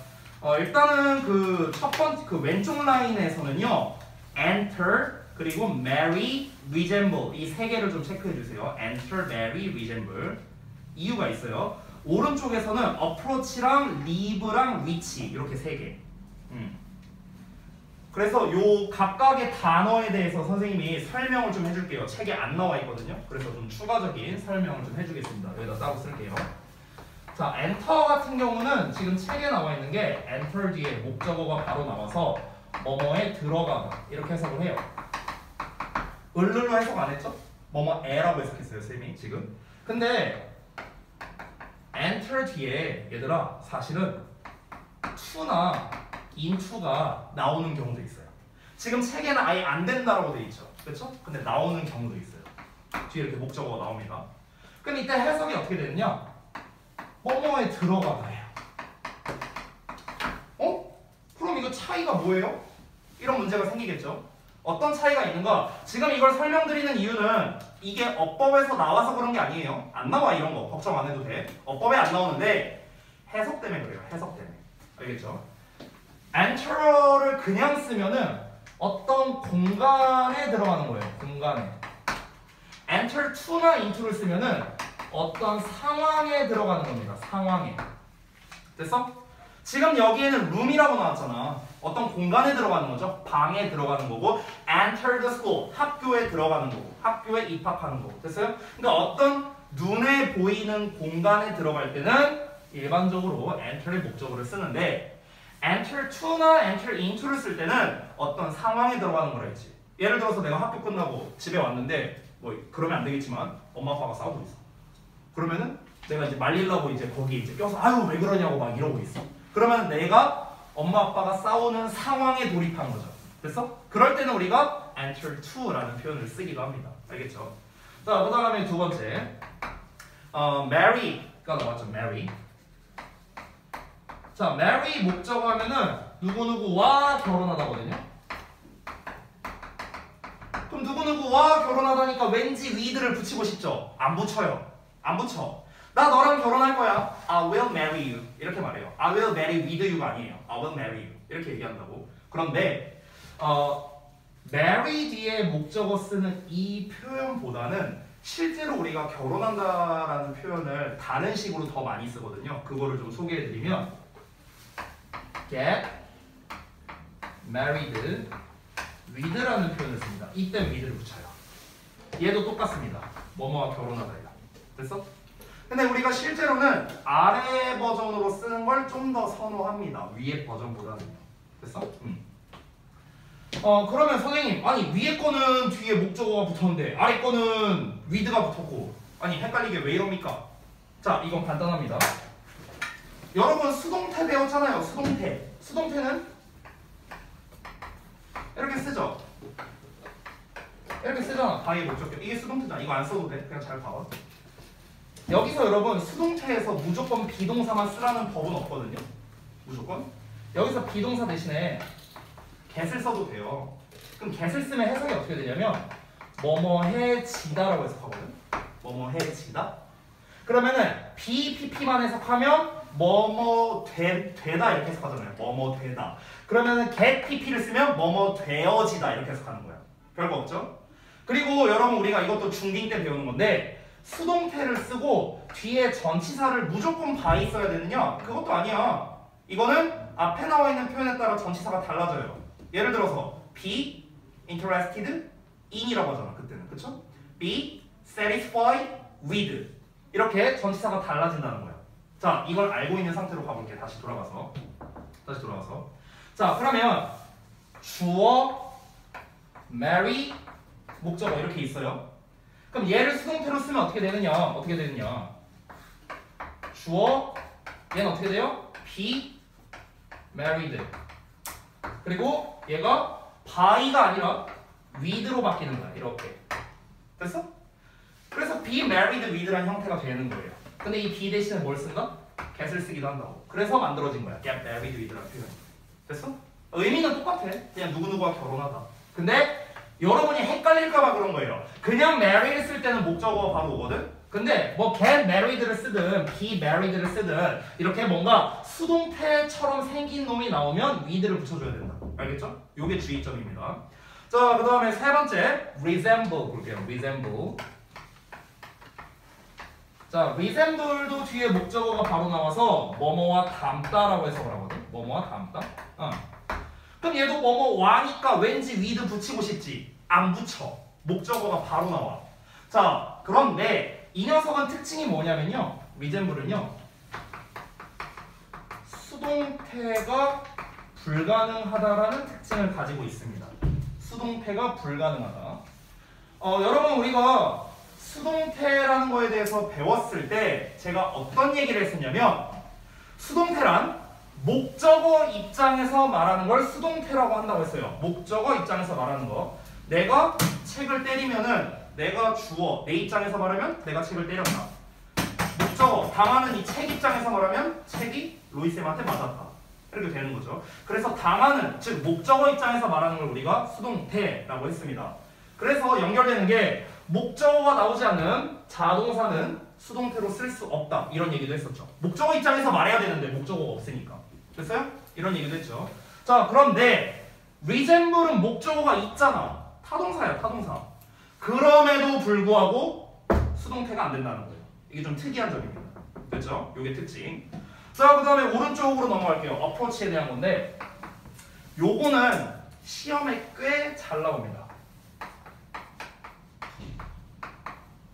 일단은 그 첫 번째 그 왼쪽 라인에서는요, enter 그리고 marry, resemble 이 세 개를 좀 체크해 주세요. enter, marry, resemble. 이유가 있어요. 오른쪽에서는 approach랑 leave랑 reach 이렇게 세 개. 그래서 요 각각의 단어에 대해서 선생님이 설명을 좀 해줄게요. 책에 안 나와 있거든요. 그래서 좀 추가적인 설명을 좀 해주겠습니다. 여기다 따로 쓸게요. 자, enter 같은 경우는 지금 책에 나와 있는 게 enter 뒤에 목적어가 바로 나와서 뭐뭐에 들어가다 이렇게 해석을 해요. 을로 해석 안 했죠? 뭐뭐에라고 해석했어요, 쌤이 지금. 근데 enter 뒤에 얘들아 사실은 to나 into가 나오는 경우도 있어요. 지금 책에는 아예 안 된다라고 돼 있죠. 그렇죠? 근데 나오는 경우도 있어요. 뒤에 이렇게 목적어가 나옵니다. 그럼 이때 해석이 어떻게 되느냐? 뭐뭐에 들어가다예요. 그럼 이거 차이가 뭐예요? 이런 문제가 생기겠죠. 어떤 차이가 있는가? 지금 이걸 설명드리는 이유는 이게 어법에서 나와서 그런 게 아니에요. 안 나와 이런 거. 걱정 안 해도 돼. 어법에 안 나오는데 해석 때문에 그래요. 해석 때문에. 알겠죠? enter를 그냥 쓰면은 어떤 공간에 들어가는 거예요. 공간에. enter to나 into를 쓰면은 어떤 상황에 들어가는 겁니다. 상황에. 됐어? 지금 여기에는 room이라고 나왔잖아. 어떤 공간에 들어가는 거죠. 방에 들어가는 거고 enter the school, 학교에 들어가는 거고 학교에 입학하는 거고. 됐어요? 그러니까 어떤 눈에 보이는 공간에 들어갈 때는 일반적으로 enter의 목적어를 쓰는데 enter to나 enter into를 쓸 때는 어떤 상황에 들어가는 거라 했지. 예를 들어서 내가 학교 끝나고 집에 왔는데 뭐 그러면 안 되겠지만 엄마 아빠가 싸우고 있어. 그러면은 내가 이제 말리려고 이제 거기 이제 껴서 아유 왜 그러냐고 막 이러고 있어. 그러면 내가 엄마 아빠가 싸우는 상황에 돌입한 거죠. 됐어? 그럴 때는 우리가 enter to라는 표현을 쓰기도 합니다. 알겠죠? 자, 그 다음에 두 번째 marry가 나왔죠. marry. 자, marry 목적어 하면은 누구누구와 결혼하다거든요. 그럼 누구누구와 결혼하다니까 왠지 with를 붙이고 싶죠? 안 붙여요. 안 붙여. 나 너랑 결혼할 거야. I will marry you. 이렇게 말해요. I will marry with you가 아니에요. I will marry you. 이렇게 얘기한다고. 그런데 marry 뒤에 목적어 쓰는 이 표현보다는 실제로 우리가 결혼한다라는 표현을 다른 식으로 더 많이 쓰거든요. 그거를 좀 소개해드리면 get married with라는 표현을 씁니다. 이때 with를 붙여요. 얘도 똑같습니다. 뭐뭐와 결혼하다예요. 됐어? 근데 우리가 실제로는 아래 버전으로 쓰는 걸 좀 더 선호합니다. 위에 버전보다는요. 됐어? 그러면 선생님, 아니 위에 거는 뒤에 목적어가 붙었는데 아래 거는 with가 붙었고, 아니 헷갈리게 왜 이럽니까? 자, 이건 간단합니다. 여러분 수동태 배웠잖아요. 수동태. 수동태는 이렇게 쓰죠. 이렇게 쓰잖아. 다의 목적격. 이게 수동태잖아. 이거 안 써도 돼. 그냥 잘 봐봐. 여기서 여러분 수동태에서 무조건 비동사만 쓰라는 법은 없거든요. 무조건. 여기서 비동사 대신에 get을 써도 돼요. 그럼 get을 쓰면 해석이 어떻게 되냐면 뭐뭐해지다라고 해석하거든. 뭐뭐해지다. 그러면은 BPP만 해석하면 뭐뭐 되다 이렇게 해석하잖아요. 뭐뭐 되다. 그러면은 get PP를 쓰면 뭐뭐 되어지다 이렇게 해석하는 거야. 별거 없죠? 그리고 여러분 우리가 이것도 중딩 때 배우는 건데 수동태를 쓰고 뒤에 전치사를 무조건 by 써야 되느냐? 그것도 아니야. 이거는 앞에 나와 있는 표현에 따라 전치사가 달라져요. 예를 들어서 be interested in이라고 하잖아. 그때는. 그쵸? be satisfied with 이렇게 전치사가 달라진다는 거야. 자, 이걸 알고 있는 상태로 가볼게. 다시 돌아가서. 자, 그러면 주어 marry 목적어 이렇게 있어요. 그럼 얘를 수동태로 쓰면 어떻게 되느냐? 주어 얘는 어떻게 돼요? be married. 그리고 얘가 by가 아니라 with로 바뀌는 거야. 이렇게. 됐어? 그래서 be married with라는 형태가 되는 거예요. 근데 이 be 대신에 뭘 쓴다? get을 쓰기도 한다고. 그래서 만들어진 거야. get married with라는 표현. 됐어? 의미는 똑같아. 그냥 누구누구와 결혼하다. 근데 여러분이 헷갈릴까봐 그런 거예요. 그냥 marry를 쓸 때는 목적어가 바로 오거든? 근데 뭐 get married를 쓰든 be married를 쓰든 이렇게 뭔가 수동태처럼 생긴 놈이 나오면 with를 붙여줘야 된다. 알겠죠? 요게 주의점입니다. 자, 그 다음에 세 번째 resemble 볼게요. resemble. 자, resemble도 뒤에 목적어가 바로 나와서 뭐뭐와 닮다라고 해석을 하거든. 뭐뭐와 닮다. 그럼 얘도 뭐뭐와니까 왠지 with 붙이고 싶지. 안 붙여. 목적어가 바로 나와. 자, 그런데 이 녀석은 특징이 뭐냐면요. resemble은요. 수동태가 불가능하다라는 특징을 가지고 있습니다. 수동태가 불가능하다. 여러분 우리가 수동태라는 거에 대해서 배웠을 때 제가 어떤 얘기를 했었냐면 수동태란 목적어 입장에서 말하는 걸 수동태라고 한다고 했어요. 목적어 입장에서 말하는 거. 내가 책을 때리면은 내가 주어, 내 입장에서 말하면 내가 책을 때렸다. 목적어, 당하는 이 책 입장에서 말하면 책이 로이쌤한테 맞았다. 이렇게 되는 거죠. 그래서 당하는, 즉 목적어 입장에서 말하는 걸 우리가 수동태라고 했습니다. 그래서 연결되는 게 목적어가 나오지 않는 자동사는 수동태로 쓸 수 없다. 이런 얘기도 했었죠. 목적어 입장에서 말해야 되는데 목적어가 없으니까. 됐어요? 이런 얘기도 했죠. 자, 그런데 resemble은 목적어가 있잖아. 타동사야, 타동사. 그럼에도 불구하고 수동태가 안 된다는 거예요. 이게 좀 특이한 점입니다. 됐죠? 요게 특징. 자, 그 다음에 오른쪽으로 넘어갈게요. approach에 대한 건데 요거는 시험에 꽤 잘 나옵니다.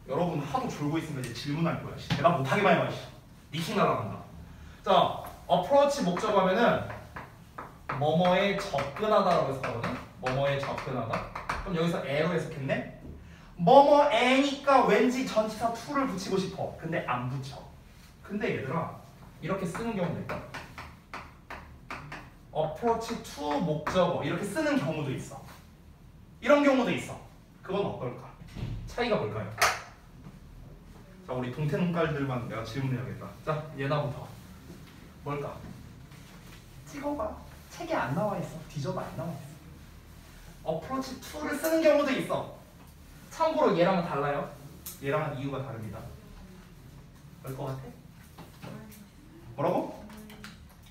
여러분 하도 졸고 있으니까 이제 질문할 거야. 대답 못하게만 해봐. 니킹 날아간다. 자, approach 목적어 하면은 뭐뭐에 접근하다라고 해석하거든. 뭐뭐에 접근하다. 그럼 여기서 에로 해석했네. 뭐뭐에니까 왠지 전치사 to를 붙이고 싶어. 근데 안 붙여. 근데 얘들아 이렇게 쓰는 경우도 있다. approach to 목적어 이렇게 쓰는 경우도 있어. 이런 경우도 있어. 그건 어떨까? 차이가 뭘까요? 자, 우리 동태눈깔들만 내가 질문해야겠다. 자, 얘나부터. 뭘까? 찍어봐. 책에 안 나와 있어. 뒤져도 안 나와 있어. approach to를 쓰는 경우도 있어. 참고로 얘랑은 달라요. 얘랑은 이유가 다릅니다. 알 것 같아? 뭐라고?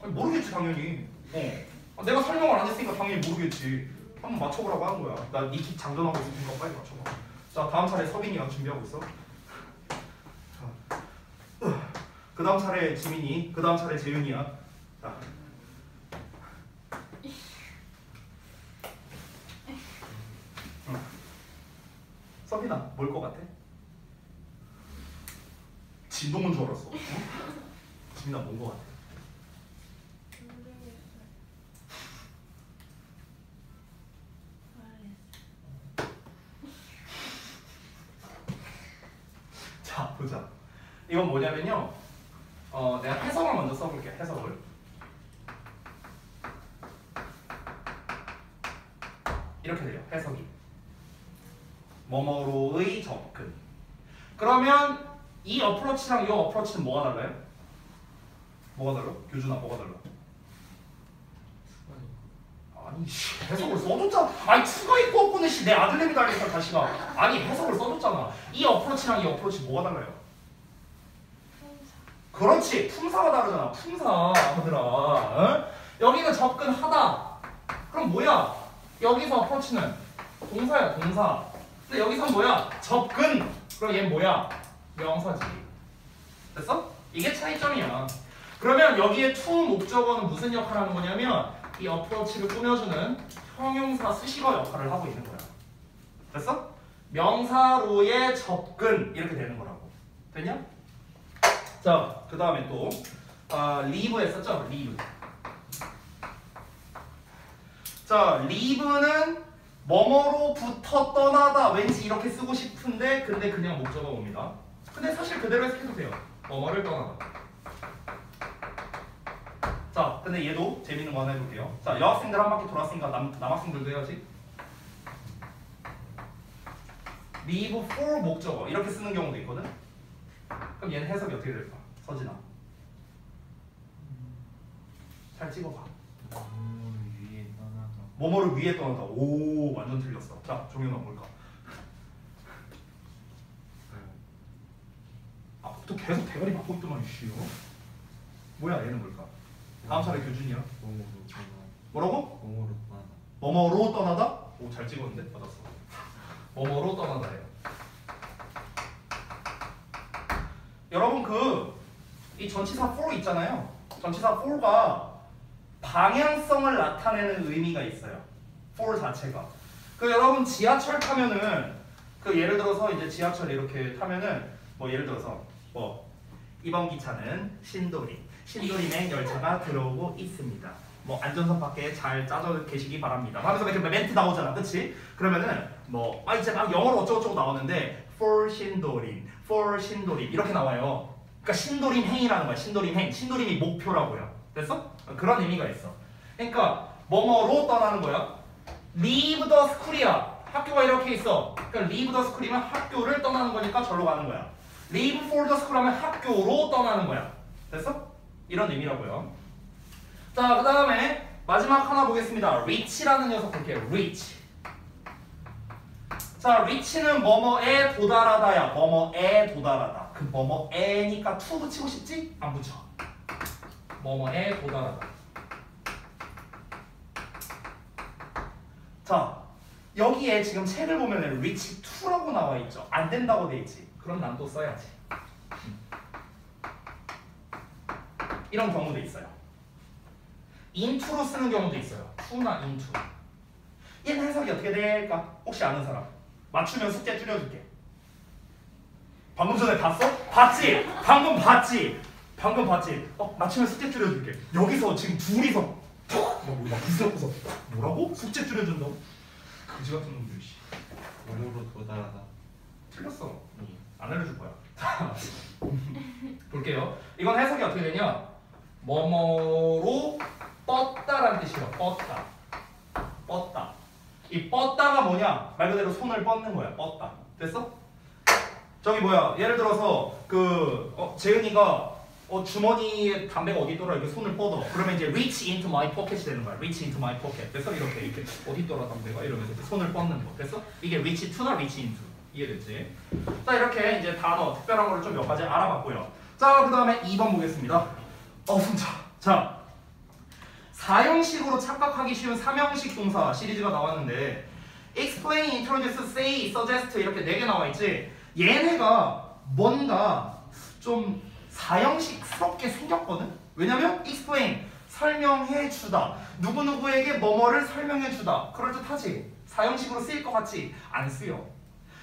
아니, 모르겠지 당연히. 내가 설명을 안 했으니까 당연히 모르겠지. 한번 맞춰보라고 하는 거야. 나 니킥 장전하고 있을 테니까 빨리 맞춰봐. 자, 다음 차례 서빈이가 준비하고 있어. 자, 그 다음 차례 지민이, 그 다음 차례 재윤이야. 자. 서빈아, 뭘 것 같아? 진동은 줄 알았어. 어? 지민아, 뭔 것 같아? 자, 보자. 이건 뭐냐면요. 내가 해석을 먼저 써볼게. 해석을. 이렇게 돼요. 해석이. 뭐뭐로의 접근. 그러면 이 어프로치랑 이 어프로치는 뭐가 달라요? 뭐가 달라? 교준아, 뭐가 달라? 아니, 해석을 써줬잖아. 아니, 추가 있고 없고는 내 아들내미 달리니까 다시 가. 아니, 해석을 써줬잖아. 이 어프로치랑 이 어프로치 뭐가 달라요? 그렇지. 품사가 다르잖아. 품사, 아들아. 어? 여기는 접근하다. 그럼 뭐야? 여기서 어프로치는 동사야, 동사. 근데 여기선 뭐야? 접근. 그럼 얘는 뭐야? 명사지. 됐어? 이게 차이점이야. 그러면 여기에 to 목적어는 무슨 역할을 하는 거냐면 이 어프로치를 꾸며주는 형용사 수식어 역할을 하고 있는 거야. 됐어? 명사로의 접근 이렇게 되는 거라고. 됐냐? 자, 그 다음에 또 leave 했었죠? leave. 자, leave는 뭐뭐로부터 떠나다. 왠지 이렇게 쓰고 싶은데 근데 그냥 목적어 옵니다. 근데 사실 그대로 해석해도 돼요. 뭐뭐를 떠나다. 자, 근데 얘도 재밌는 거 하나 해볼게요. 자, 여학생들 한 바퀴 돌았으니까 남학생들도 해야지. leave for 목적어 이렇게 쓰는 경우도 있거든. 그럼 얘는 해석이 어떻게 될까? 서진아. 잘 찍어봐. 뭐뭐를 위에 떠나다. 오, 완전 틀렸어. 자, 종현아 뭘까? 또 계속 대가리 맞고 있더만 이씨요. 뭐야, 얘는 뭘까? 다음 차례 교준이야. 뭐라고? 뭐뭐로 떠나다? 오, 잘 찍었는데? 맞았어. 뭐뭐로 떠나다예요. 여러분 이 전치사 for 있잖아요. 전치사 for가 방향성을 나타내는 의미가 있어요. for 자체가. 여러분 지하철 타면은 예를 들어서 이제 지하철 이렇게 타면은 뭐 예를 들어서 뭐 이번 기차는 신도림행 열차가 들어오고 있습니다. 뭐 안전선 밖에 잘 짜져 계시기 바랍니다. 하면서 이렇게 멘트 나오잖아, 그렇지? 그러면은 뭐 이제 막 영어로 어쩌고저쩌고 나오는데 for 신도림 이렇게 나와요. 그러니까 신도림행이라는 거야. 신도림이 목표라고요. 됐어? 그런 의미가 있어. 그러니까 뭐뭐로 떠나는 거야. leave the school이야. 학교가 이렇게 있어. 그러니까 leave the school이면 학교를 떠나는 거니까 절로 가는 거야. leave for the school 하면 학교로 떠나는 거야. 됐어? 이런 의미라고요. 자, 그 다음에 마지막 하나 보겠습니다. reach라는 녀석 볼게요. reach. 자, reach는 뭐뭐에 도달하다야. 뭐뭐에 도달하다. 그 뭐뭐에니까 to 붙이고 싶지? 안 붙여. 뭐뭐에 도달하다. 자, 여기에 지금 책을 보면 reach to라고 나와 있죠. 안 된다고 돼 있지. 그럼 난 또 써야지. 이런 경우도 있어요. into로 쓰는 경우도 있어요. to나 into. 얘는 해석이 어떻게 될까? 혹시 아는 사람? 맞추면 숙제 줄여줄게. 방금 전에 봤어? 봤지? 방금 봤지? 맞추면 숙제 줄여줄게. 여기서 지금 둘이서 막 부스럭부스럭 뭐라고? 숙제 줄여준다고? 그지 같은 놈들. 몸으로 도달하다. 틀렸어. 안 알려줄 거야. 볼게요. 이건 해석이 어떻게 되냐? 뭐뭐로 뻗다라는 뜻이에요. 뻗다. 이 뻗다가 뭐냐? 말 그대로 손을 뻗는 거야. 뻗다. 됐어? 저기 뭐야? 예를 들어서 재은이가 주머니에 담배가 어디 있더라? 이렇게 손을 뻗어. 그러면 이제 reach into my pocket이 되는 거야. reach into my pocket. 됐어? 이렇게 어디 있더라 담배가 이러면서 손을 뻗는 거. 됐어? 이게 reach to나 reach into. 이해됐지? 자, 이렇게 이제 단어 특별한 거를 좀 몇 가지 알아봤고요. 자, 그 다음에 2번 보겠습니다. 혼자. 자, 4형식으로 착각하기 쉬운 3형식 동사 시리즈가 나왔는데 explain, introduce, say, suggest 이렇게 4개 나와 있지. 얘네가 뭔가 좀 4형식스럽게 생겼거든. 왜냐면 explain 설명해 주다. 누구누구에게 뭐뭐를 설명해 주다. 그럴듯하지. 4형식으로 쓰일 것 같지? 안 쓰여.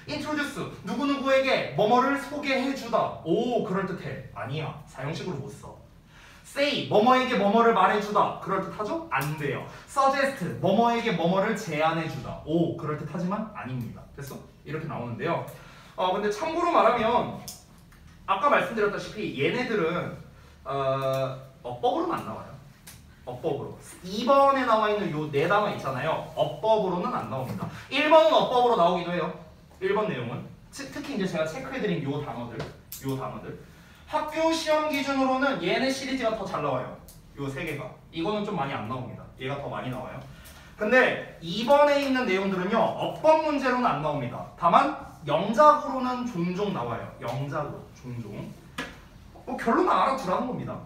introduce 누구누구에게 뭐뭐를 소개해 주다. 오 그럴듯해. 아니야. 4형식으로 못 써. say 뭐뭐에게 뭐뭐를 말해주다. 그럴듯하죠? 안 돼요. suggest 뭐뭐에게 뭐뭐를 제안해주다. 오 그럴듯하지만 아닙니다. 됐어? 이렇게 나오는데요. 근데 참고로 말하면 아까 말씀드렸다시피 얘네들은 어법으로는 안 나와요. 어법으로 2번에 나와 있는 요 4단어 있잖아요. 어법으로는 안 나옵니다. 1번은 어법으로 나오기도 해요. 1번 내용은 특히 이제 제가 체크해드린 요 단어들 학교 시험 기준으로는 얘네 시리즈가 더 잘 나와요. 요 3개가. 이거는 좀 많이 안 나옵니다. 얘가 더 많이 나와요. 근데 2번에 있는 내용들은요. 어법 문제로는 안 나옵니다. 다만 영작으로는 종종 나와요. 영작으로 종종. 결론은 알아두라는 겁니다.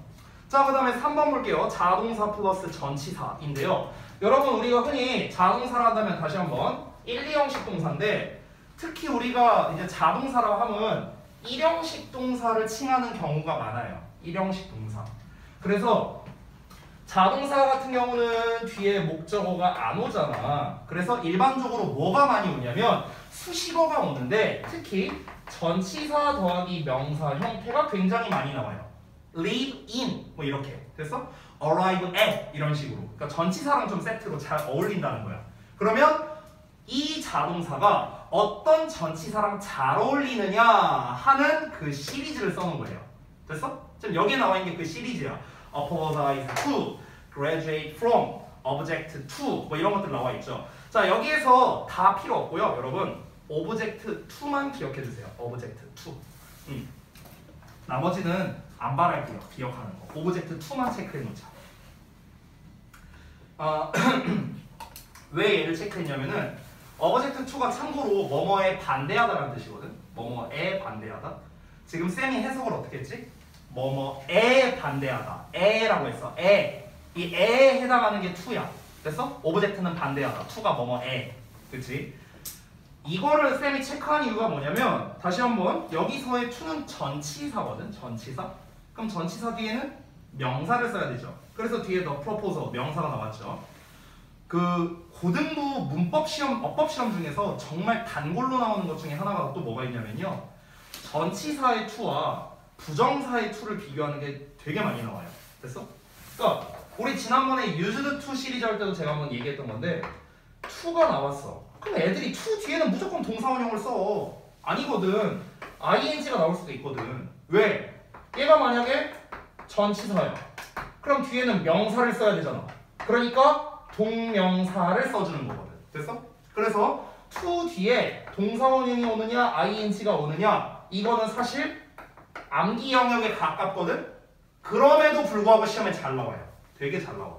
자, 그 다음에 3번 볼게요. 자동사 플러스 전치사인데요. 여러분 우리가 흔히 자동사라 한다면 다시 한번 1, 2형식 동사인데 특히 우리가 이제 자동사라고 하면 1형식 동사를 칭하는 경우가 많아요. 1형식 동사. 그래서 자동사 같은 경우는 뒤에 목적어가 안 오잖아. 그래서 일반적으로 뭐가 많이 오냐면 수식어가 오는데 특히 전치사 더하기 명사 형태가 굉장히 많이 나와요. live in 뭐 이렇게. 됐어? arrive at 이런 식으로. 그러니까 전치사랑 좀 세트로 잘 어울린다는 거야. 그러면 이 자동사가 어떤 전치사랑 잘 어울리느냐 하는 그 시리즈를 써놓은 거예요. 됐어? 지금 여기에 나와 있는 게 그 시리즈야. apologize to, graduate from, object to 뭐 이런 것들 나와 있죠. 자, 여기에서 다 필요 없고요. 여러분 object to만 기억해 주세요. object to. 나머지는 안 바랄게요. 기억하는 거. object to만 체크해 놓자. 왜 얘를 체크했냐면은 object to가 참고로 뭐뭐에 반대하다라는 뜻이거든. 뭐뭐에 반대하다. 지금 쌤이 해석을 어떻게 했지? 뭐뭐에 반대하다. 에라고 했어. 에. 이 에에 해당하는 게 to야. 됐어? object는 반대하다. to가 뭐뭐에. 그치? 이거를 쌤이 체크한 이유가 뭐냐면 다시 한번 여기서의 to는 전치사거든. 전치사. 그럼 전치사 뒤에는 명사를 써야 되죠. 그래서 뒤에 the proposal 명사가 나왔죠. 그 고등부 문법 시험, 어법 시험 중에서 정말 단골로 나오는 것 중에 하나가 또 뭐가 있냐면요. 전치사의 to와 부정사의 to를 비교하는 게 되게 많이 나와요. 됐어? 그러니까 우리 지난번에 used to 시리즈 할 때도 제가 한번 얘기했던 건데 to가 나왔어. 그럼 애들이 to 뒤에는 무조건 동사원형을 써. 아니거든. ing가 나올 수도 있거든. 왜? 얘가 만약에 전치사야. 그럼 뒤에는 명사를 써야 되잖아. 그러니까 동명사를 써주는 거거든. 됐어? 그래서 to 뒤에 동사원형이 오느냐 ing가 오느냐 이거는 사실 암기 영역에 가깝거든? 그럼에도 불구하고 시험에 잘 나와요. 되게 잘 나와.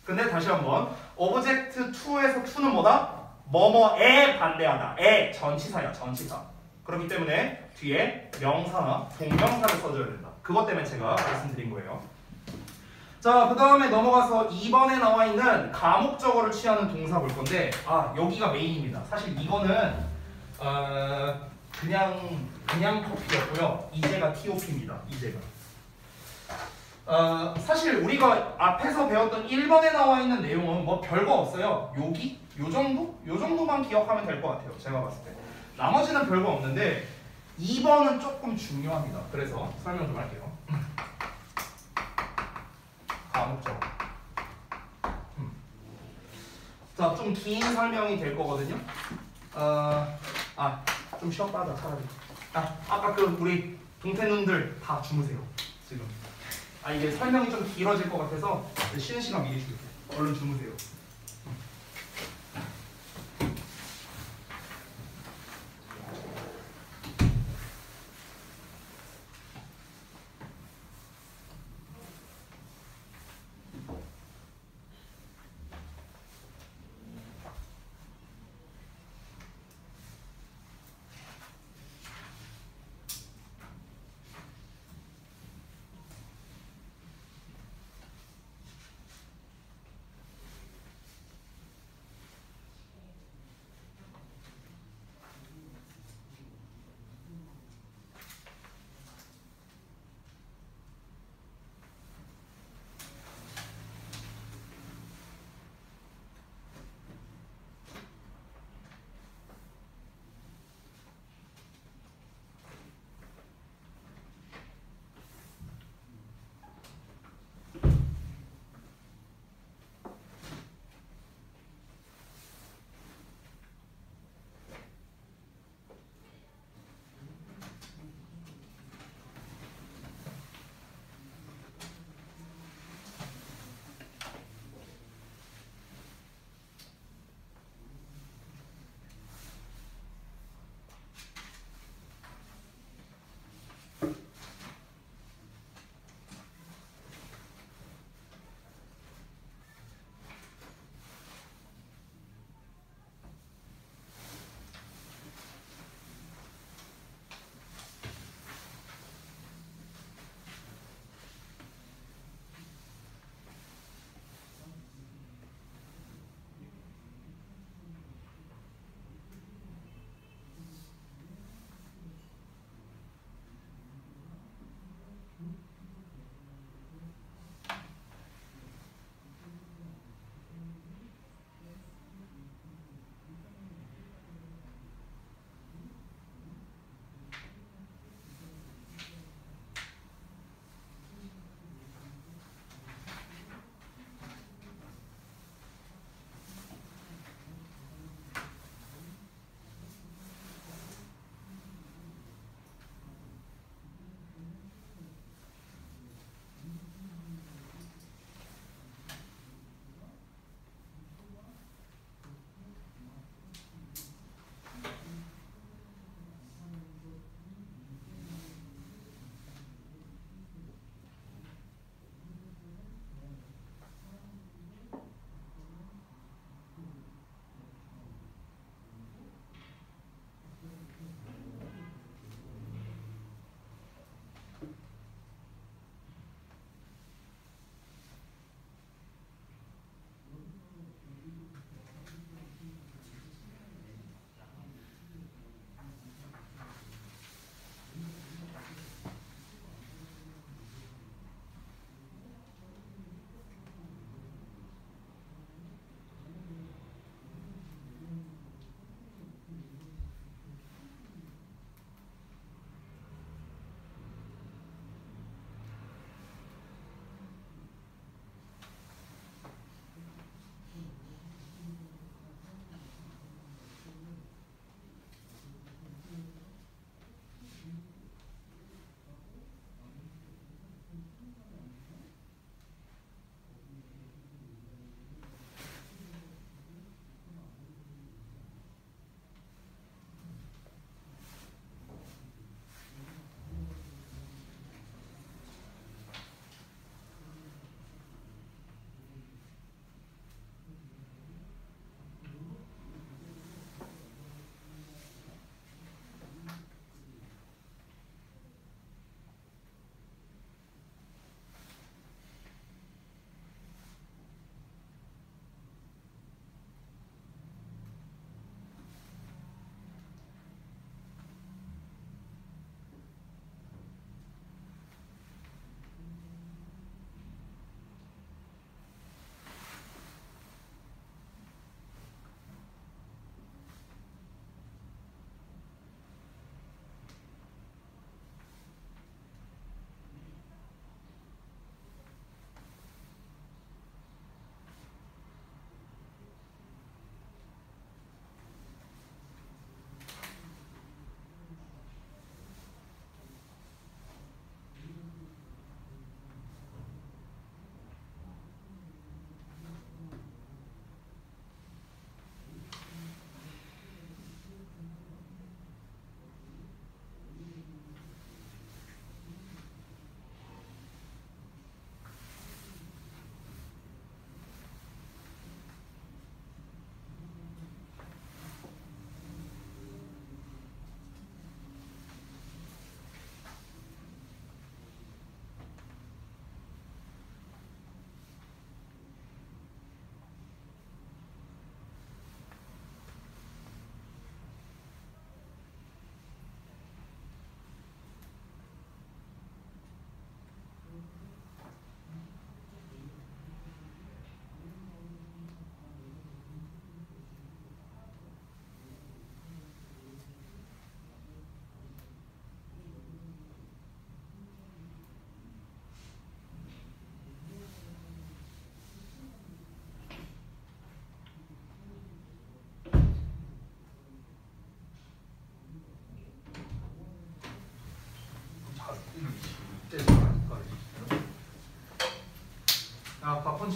근데 다시 한번 object to에서 to는 뭐다? 뭐뭐에 반대하다. 에 전치사야. 전치사. 그렇기 때문에 뒤에 명사나 동명사를 써줘야 된다. 그것 때문에 제가 말씀드린 거예요. 자, 그 다음에 넘어가서 2번에 나와 있는 가목적어를 취하는 동사 볼 건데 여기가 메인입니다. 사실 이거는 그냥 커피였고요. 이제가 TOP입니다. 이제가. 사실 우리가 앞에서 배웠던 1번에 나와 있는 내용은 뭐 별거 없어요. 여기? 요 정도? 요 정도만 기억하면 될 것 같아요. 제가 봤을 때. 나머지는 별거 없는데 2번은 조금 중요합니다. 그래서 설명 좀 할게요. 가목적어. 자, 좀 긴 설명이 될 거거든요. 좀 쉬었다 하자 차라리. 아까 그 우리 동태눈들 다 주무세요. 지금. 이게 설명이 좀 길어질 것 같아서 쉬는 시간 미리 줄게. 얼른 주무세요.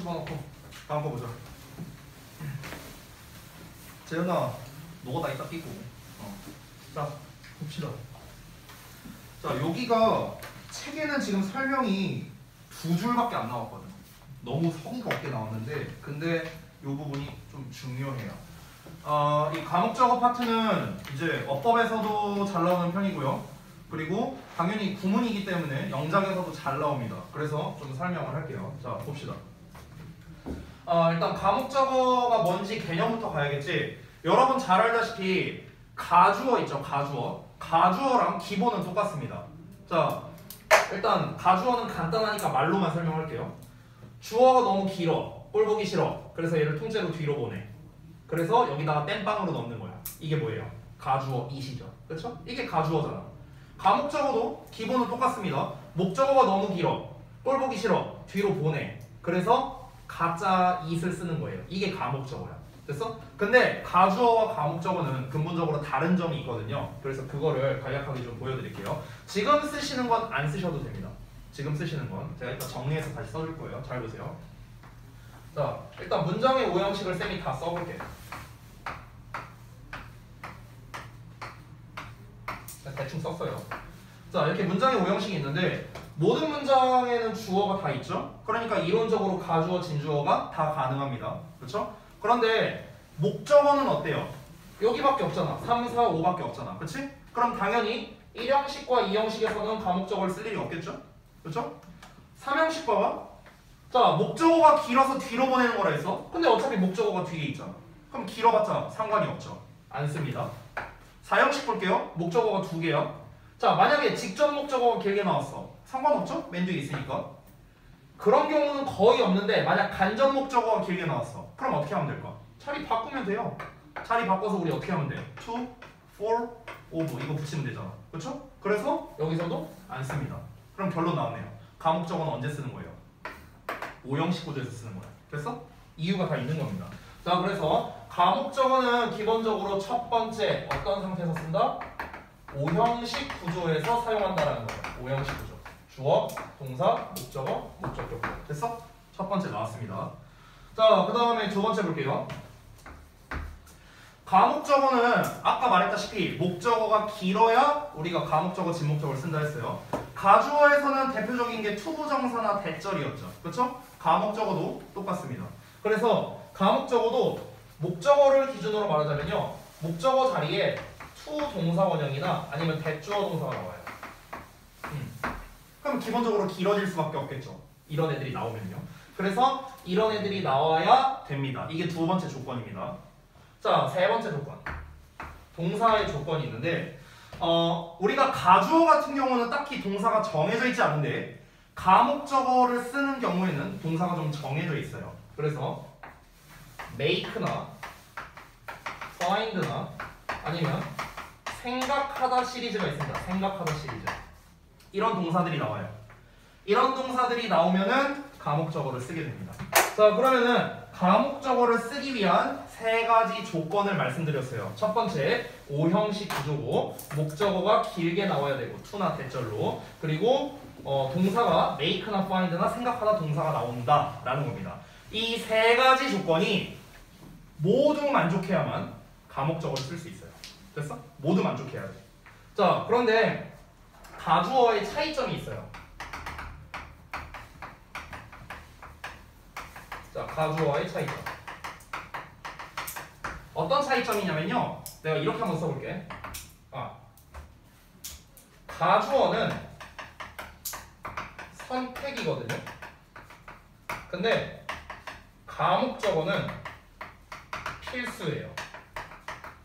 집어넣고 다음 거 보자. 재현아, 너가 다 이따 끼고. 자, 봅시다. 자, 여기가 책에는 지금 설명이 2줄밖에 안 나왔거든. 너무 성의가 없게 나왔는데, 근데 이 부분이 좀 중요해요. 이 과목적어 파트는 이제 어법에서도 잘 나오는 편이고요. 그리고 당연히 구문이기 때문에 영작에서도 잘 나옵니다. 그래서 좀 설명을 할게요. 자, 봅시다. 일단 과목적어가 뭔지 개념부터 가야겠지. 여러분 잘 알다시피 가주어 있죠, 가주어. 가주어랑 기본은 똑같습니다. 자, 일단 가주어는 간단하니까 말로만 설명할게요. 주어가 너무 길어, 꼴 보기 싫어. 그래서 얘를 통째로 뒤로 보내. 그래서 여기다가 땜빵으로 넣는 거야. 이게 뭐예요? 가주어 이시죠. 그렇죠? 이게 가주어잖아. 과목적어도 기본은 똑같습니다. 목적어가 너무 길어, 꼴 보기 싫어, 뒤로 보내. 그래서 가짜 it을 쓰는 거예요. 이게 과목적어야. 됐어? 근데 가주어와 과목적어는 근본적으로 다른 점이 있거든요. 그래서 그거를 간략하게 좀 보여드릴게요. 지금 쓰시는 건 안 쓰셔도 됩니다. 지금 쓰시는 건 제가 일단 정리해서 다시 써줄 거예요. 잘 보세요. 자, 일단 문장의 오형식을 쌤이 다 써볼게. 대충 썼어요. 자, 이렇게 문장의 오형식이 있는데 모든 문장에는 주어가 다 있죠? 그러니까 이론적으로 가주어, 진주어가 다 가능합니다. 그렇죠? 그런데 목적어는 어때요? 여기밖에 없잖아. 3, 4, 5밖에 없잖아. 그렇지? 그럼 당연히 1형식과 2형식에서는 과목적어를 쓸 일이 없겠죠? 그렇죠? 3형식 봐봐. 자, 목적어가 길어서 뒤로 보내는 거라 했어. 근데 어차피 목적어가 뒤에 있잖아. 그럼 길어봤자 상관이 없죠. 안 씁니다. 4형식 볼게요. 목적어가 2개야. 자, 만약에 직접 목적어가 길게 나왔어. 상관없죠? 맨 뒤에 있으니까. 그런 경우는 거의 없는데 만약 간접 목적어가 길게 나왔어. 그럼 어떻게 하면 될까? 자리 바꾸면 돼요. 자리 바꿔서 우리 어떻게 하면 돼? to, for, of 이거 붙이면 되잖아. 그렇죠? 그래서 여기서도 안 씁니다. 그럼 결론 나왔네요. 과목적어는 언제 쓰는 거예요? 5형식 구조에서 쓰는 거야. 됐어? 이유가 다 있는 겁니다. 자, 그래서 과목적어는 기본적으로 첫 번째 어떤 상태에서 쓴다? 5형식 구조에서 사용한다라는 거예요. 5형식 구조. 주어, 동사, 목적어, 목적격. 됐어? 첫 번째 나왔습니다. 자, 그 다음에 두 번째 볼게요. 과목적어는 아까 말했다시피 목적어가 길어야 우리가 과목적어, 진목적어를 쓴다 했어요. 가주어에서는 대표적인 게 투부정사나 대절이었죠. 그렇죠? 과목적어도 똑같습니다. 그래서 과목적어도 목적어를 기준으로 말하자면요. 목적어 자리에 투 동사 원형이나 아니면 대주어 동사가 나와요. 그럼 기본적으로 길어질 수밖에 없겠죠. 이런 애들이 나오면요. 그래서 이런 애들이 나와야 됩니다. 이게 두 번째 조건입니다. 자, 세 번째 조건. 동사의 조건이 있는데 우리가 가주어 같은 경우는 딱히 동사가 정해져 있지 않은데 과목적어를 쓰는 경우에는 동사가 좀 정해져 있어요. 그래서 make나 find나 아니면 생각하다 시리즈가 있습니다. 생각하다 시리즈. 이런 동사들이 나와요. 이런 동사들이 나오면은 과목적어를 쓰게 됩니다. 자, 그러면은 과목적어를 쓰기 위한 세 가지 조건을 말씀드렸어요. 첫 번째, 5형식 구조고 목적어가 길게 나와야 되고 to나 대절로. 그리고 동사가 make나 find나 생각하다 동사가 나온다라는 겁니다. 이 세 가지 조건이 모두 만족해야만 과목적어를 쓸 수 있어요. 됐어? 모두 만족해야 돼. 자, 그런데 가주어의 차이점이 있어요. 자, 가주어의 차이점. 어떤 차이점이냐면요. 내가 이렇게 한번 써볼게. 가주어는 선택이거든요. 근데 과목적어는 필수예요.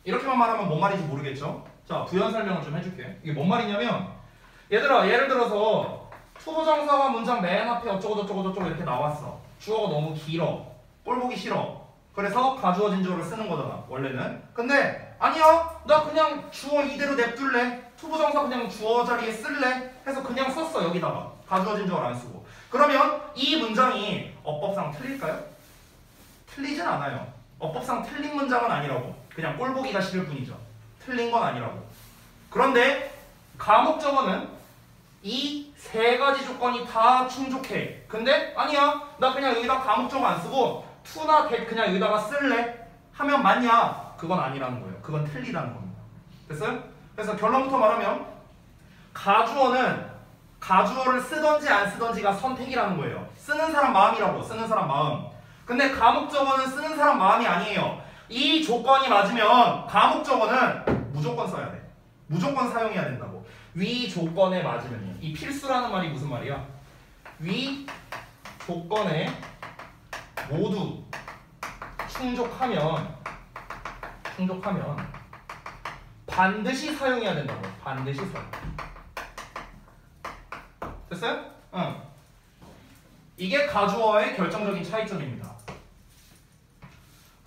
이렇게만 말하면 뭔 말인지 모르겠죠? 자, 부연 설명을 좀 해줄게. 이게 뭔 말이냐면 얘들아, 예를 들어서 투부정사가 문장 맨 앞에 어쩌고저쩌고 이렇게 나왔어. 주어가 너무 길어, 꼴 보기 싫어. 그래서 가주어 진주어를 쓰는 거잖아, 원래는. 근데 아니야, 나 그냥 주어 이대로 냅둘래, 투부정사 그냥 주어 자리에 쓸래 해서 그냥 썼어. 여기다가 가주어 진주어를 안 쓰고. 그러면 이 문장이 어법상 틀릴까요? 틀리진 않아요. 어법상 틀린 문장은 아니라고. 그냥 꼴 보기가 싫을 뿐이죠. 틀린 건 아니라고. 그런데 과목적어는 이 세 가지 조건이 다 충족해. 근데 아니야. 나 그냥 여기다 가목적 안 쓰고 to나 that 그냥 여기다가 쓸래. 하면 맞냐? 그건 아니라는 거예요. 그건 틀리다는 겁니다. 됐어요? 그래서 결론부터 말하면 가주어를 쓰던지 안 쓰던지가 선택이라는 거예요. 쓰는 사람 마음이라고. 쓰는 사람 마음. 근데 가목적어는 쓰는 사람 마음이 아니에요. 이 조건이 맞으면 가목적어는 무조건 써야 돼. 무조건 사용해야 된다고. 위 조건에 맞으면요. 이 필수라는 말이 무슨 말이야? 위 조건에 모두 충족하면 반드시 사용해야 된다고. 반드시 사용. 됐어요? 응. 이게 가주어의 결정적인 차이점입니다.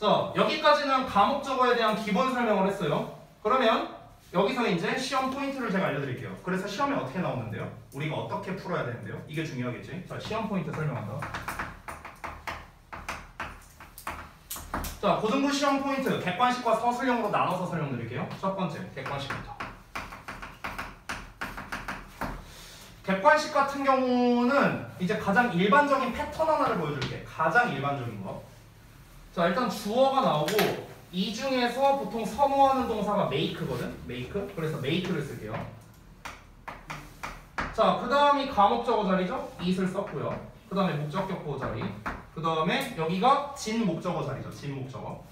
자, 여기까지는 가목적어에 대한 기본 설명을 했어요. 그러면 여기서 이제 시험 포인트를 제가 알려드릴게요. 그래서 시험에 어떻게 나오는데요? 우리가 어떻게 풀어야 되는데요? 이게 중요하겠지? 자, 시험 포인트 설명한다. 자, 고등부 시험 포인트 객관식과 서술형으로 나눠서 설명드릴게요. 첫 번째, 객관식부터. 객관식 같은 경우는 이제 가장 일반적인 패턴 하나를 보여줄게. 가장 일반적인 거. 자, 일단 주어가 나오고 이 중에서 보통 선호하는 동사가 make거든? make. 그래서 make를 쓸게요. 자, 그 다음이 가목적어 자리죠? it을 썼고요. 그 다음에 목적격 보호 자리. 그 다음에 여기가 진목적어 자리죠. 진목적어.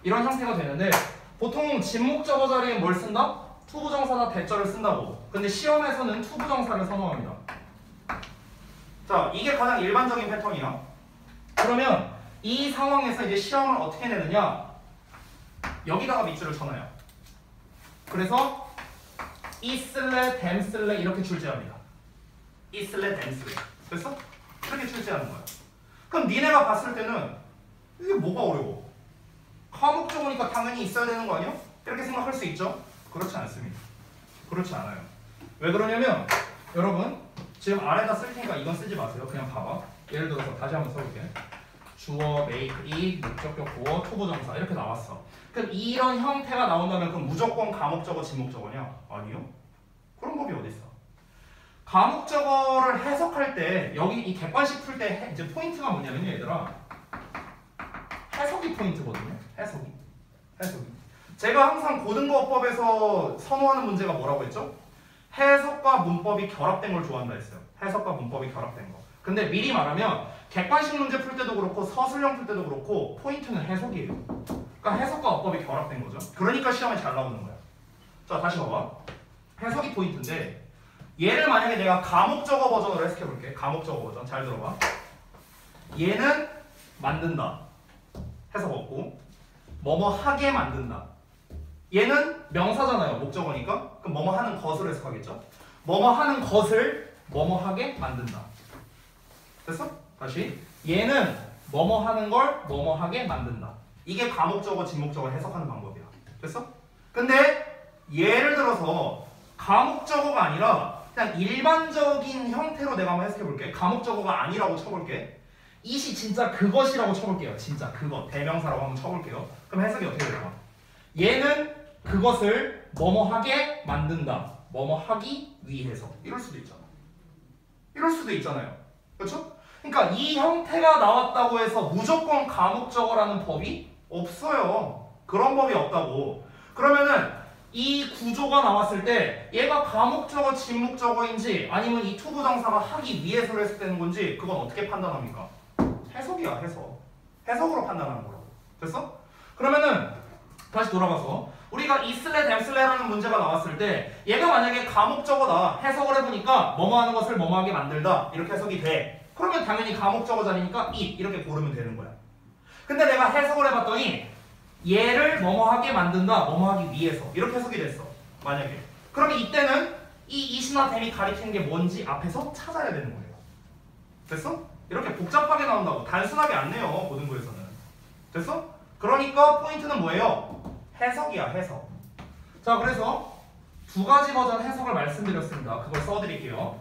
이런 형태가 되는데 보통 진목적어 자리에 뭘 쓴다? 투부정사나 대절을 쓴다고. 근데 시험에서는 투부정사를 선호합니다. 자, 이게 가장 일반적인 패턴이야. 그러면 이 상황에서 이제 시험을 어떻게 내느냐? 여기다가 밑줄을 쳐놔요. 그래서 이 쓸래, 댐 쓸래 이렇게 출제합니다. 이 쓸래, 댐 쓸래. 됐어? 이렇게 출제하는 거야. 그럼 니네가 봤을 때는 이게 뭐가 어려워? 가목적어니까 당연히 있어야 되는 거 아니야? 이렇게 생각할 수 있죠? 그렇지 않습니다. 그렇지 않아요. 왜 그러냐면 여러분 지금 아래다 쓸 테니까 이건 쓰지 마세요. 그냥 봐봐. 예를 들어서 다시 한번 써볼게. 주어, make, it, 목적격, 보어, 투부정사 이렇게 나왔어. 그럼 이런 형태가 나온다면 그럼 무조건 가목적어, 진목적어냐? 아니요. 그런 법이 어디 있어? 가목적어를 해석할 때 여기 이 객관식 풀 때 이제 포인트가 뭐냐면요, 얘들아. 해석이 포인트거든요. 해석이. 제가 항상 고등법에서 선호하는 문제가 뭐라고 했죠? 해석과 문법이 결합된 걸 좋아한다 했어요. 해석과 문법이 결합된 거. 근데 미리 말하면 객관식 문제 풀 때도 그렇고 서술형 풀 때도 그렇고 포인트는 해석이에요. 그러니까 해석과 어법이 결합된 거죠. 그러니까 시험에 잘 나오는 거야. 자, 다시 봐봐. 해석이 포인트인데 얘를 만약에 내가 가목적어 버전으로 해석해볼게. 가목적어 버전. 잘 들어봐. 얘는 만든다. 해석 없고 뭐뭐 하게 만든다. 얘는 명사잖아요. 목적어니까. 그럼 뭐뭐 하는 것으로 해석하겠죠. 뭐뭐 하는 것을 뭐뭐 하게 만든다. 됐어? 다시. 얘는 뭐뭐 하는 걸 뭐뭐 하게 만든다. 이게 가목적어, 진목적어 해석하는 방법이야. 됐어? 근데 예를 들어서 가목적어가 아니라 그냥 일반적인 형태로 내가 한번 해석해볼게. 가목적어가 아니라고 쳐볼게. it이 진짜 그것이라고 쳐볼게요. 진짜 그것. 대명사라고 한번 쳐볼게요. 그럼 해석이 어떻게 될까? 얘는 그것을 뭐뭐 하게 만든다. 뭐뭐 하기 위해서. 이럴 수도 있잖아. 이럴 수도 있잖아요. 그렇죠? 그러니까 이 형태가 나왔다고 해서 무조건 가목적어라는 법이 없어요. 그런 법이 없다고. 그러면은 이 구조가 나왔을 때 얘가 가목적어, 진목적어인지 아니면 이 투부정사가 하기 위해서를 했을 때는 건지 그건 어떻게 판단합니까? 해석이야, 해석. 해석으로 판단하는 거라고. 됐어? 그러면은 다시 돌아가서 우리가 있을래, 댐쓸래라는 문제가 나왔을 때 얘가 만약에 가목적어다. 해석을 해보니까 뭐뭐 하는 것을 뭐뭐 하게 만들다. 이렇게 해석이 돼. 그러면 당연히 가목적어 자리니까 it 이렇게 고르면 되는 거야. 근데 내가 해석을 해봤더니 얘를 뭐뭐 하게 만든다. 뭐뭐 하기 위해서. 이렇게 해석이 됐어. 만약에. 그러면 이때는 이 it이나 댐이 가리키는 게 뭔지 앞에서 찾아야 되는 거예요. 됐어? 이렇게 복잡하게 나온다고. 단순하게 안 내요. 고등부에서는. 됐어? 그러니까 포인트는 뭐예요? 해석이야, 해석. 자, 그래서 두 가지 버전 해석을 말씀드렸습니다. 그걸 써드릴게요.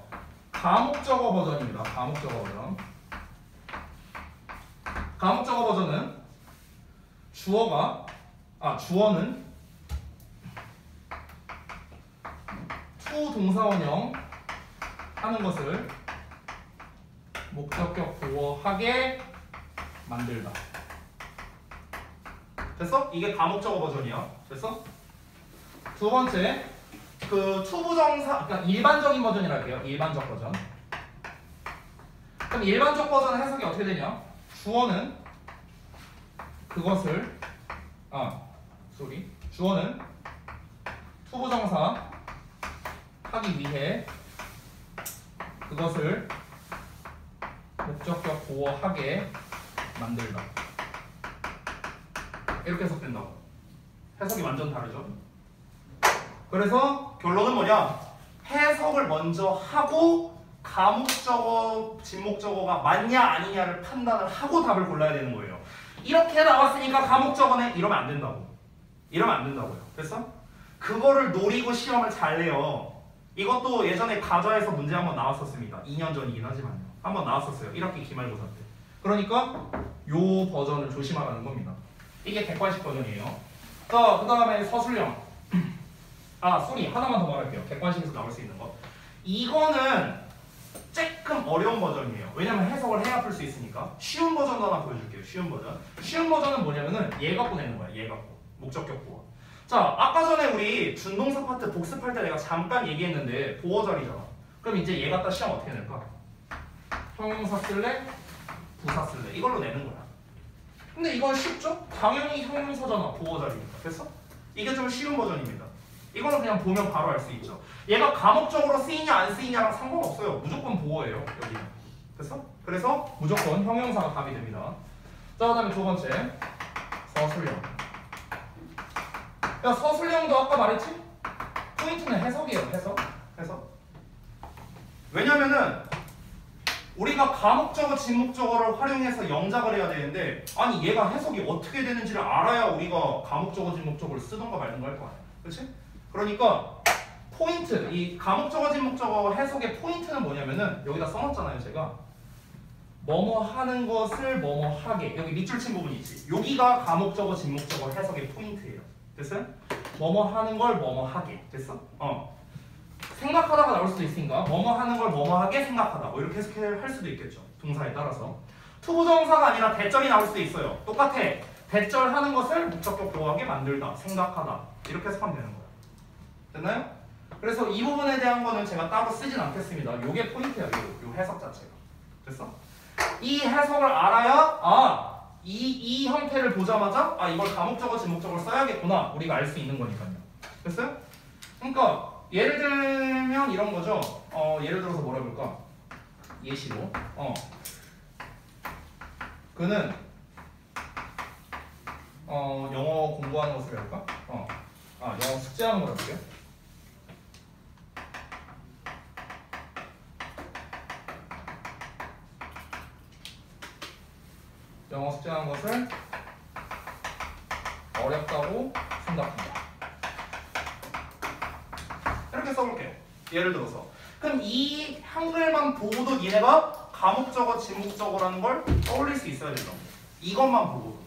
가목적어 버전입니다. 가목적어 버전. 가목적어 버전은 주어는 투 동사원형 하는 것을 목적격 보어하게 만들다. 됐어? 이게 가목적어 버전이야. 됐어? 두 번째, 그 투부정사, 그러니까 일반적인 버전이랄게요. 일반적 버전. 그럼 일반적 버전 해석이 어떻게 되냐? 주어는 그것을 주어는 투부정사 하기 위해 그것을 목적격 보어하게 만들다. 이렇게 해석된다고. 해석이 완전 다르죠. 그래서 결론은 뭐냐? 해석을 먼저 하고 가목적어, 진목적어가 맞냐 아니냐를 판단을 하고 답을 골라야 되는 거예요. 이렇게 나왔으니까 가목적어네 이러면 안 된다고. 이러면 안 된다고요. 됐어? 그거를 노리고 시험을 잘 내요. 이것도 예전에 가좌에서 문제 한번 나왔었습니다. 2년 전이긴 하지만요. 한번 나왔었어요. 1학기 기말고사 때. 그러니까 요 버전을 조심하라는 겁니다. 이게 객관식 버전이에요. 자, 그 다음에 서술형. 하나만 더 말할게요. 객관식에서 나올 수 있는 거. 이거는 조금 어려운 버전이에요. 왜냐면 해석을 해야 풀 수 있으니까. 쉬운 버전도 하나 보여줄게요. 쉬운 버전. 쉬운 버전은 뭐냐면은 얘 갖고 내는 거야. 얘 갖고. 목적격 보어. 자, 아까 전에 우리 준동사 파트 복습할 때 내가 잠깐 얘기했는데 보어 자리잖아. 그럼 이제 얘 갖다 시험 어떻게 낼까? 형용사 쓸래? 부사 쓸래? 이걸로 내는 거야. 근데 이건 쉽죠? 당연히 형용사잖아. 보어 자리니까. 됐어? 이게 좀 쉬운 버전입니다. 이거는 그냥 보면 바로 알 수 있죠. 얘가 가목적으로 쓰이냐 안 쓰이냐랑 상관없어요. 무조건 보어예요. 여기는. 됐어? 그래서 무조건 형용사가 답이 됩니다. 자, 그 다음에 두 번째 서술형. 야, 서술형도 아까 말했지? 포인트는 해석이에요. 해석. 왜냐면은 우리가 가목적어, 진목적어를 활용해서 영작을 해야 되는데 아니 얘가 해석이 어떻게 되는지를 알아야 우리가 가목적어, 진목적어를 쓰던가 말던가 할 거 아니야. 그렇지? 그러니까 포인트, 이 가목적어, 진목적어 해석의 포인트는 뭐냐면은 여기다 써놨잖아요. 제가 뭐뭐 하는 것을 뭐뭐 하게. 여기 밑줄 친 부분이 있지. 여기가 가목적어, 진목적어 해석의 포인트예요. 됐어요? 뭐뭐 하는 걸 뭐뭐 하게. 됐어? 생각하다가 나올 수도 있으니까 뭐뭐 하는 걸 뭐뭐 하게 생각하다. 뭐 이렇게 해석할 수도 있겠죠. 동사에 따라서. 투부정사가 아니라 대절이 나올 수도 있어요. 똑같아. 대절 하는 것을 목적격 보호하게 만들다. 생각하다. 이렇게 해석하면 되는 거야. 됐나요? 그래서 이 부분에 대한 거는 제가 따로 쓰진 않겠습니다. 요게 포인트야. 요 해석 자체가. 됐어? 이 해석을 알아야 이 형태를 보자마자 이걸 가목적어, 진목적어로 써야겠구나. 우리가 알 수 있는 거니까요. 됐어요? 그러니까 예를 들면 이런 거죠. 예를 들어서 뭐라 그럴까? 예시로. 그는 영어 공부하는 것을 할까? 영어 숙제하는 걸 할게요. 영어 숙제하는 것을 어렵다고 생각한다. 이렇게 써볼게요. 예를 들어서. 그럼 이 한글만 보고도 얘네가 가목적어, 진목적어라는 걸 떠올릴 수 있어야 된다. 이것만 보고.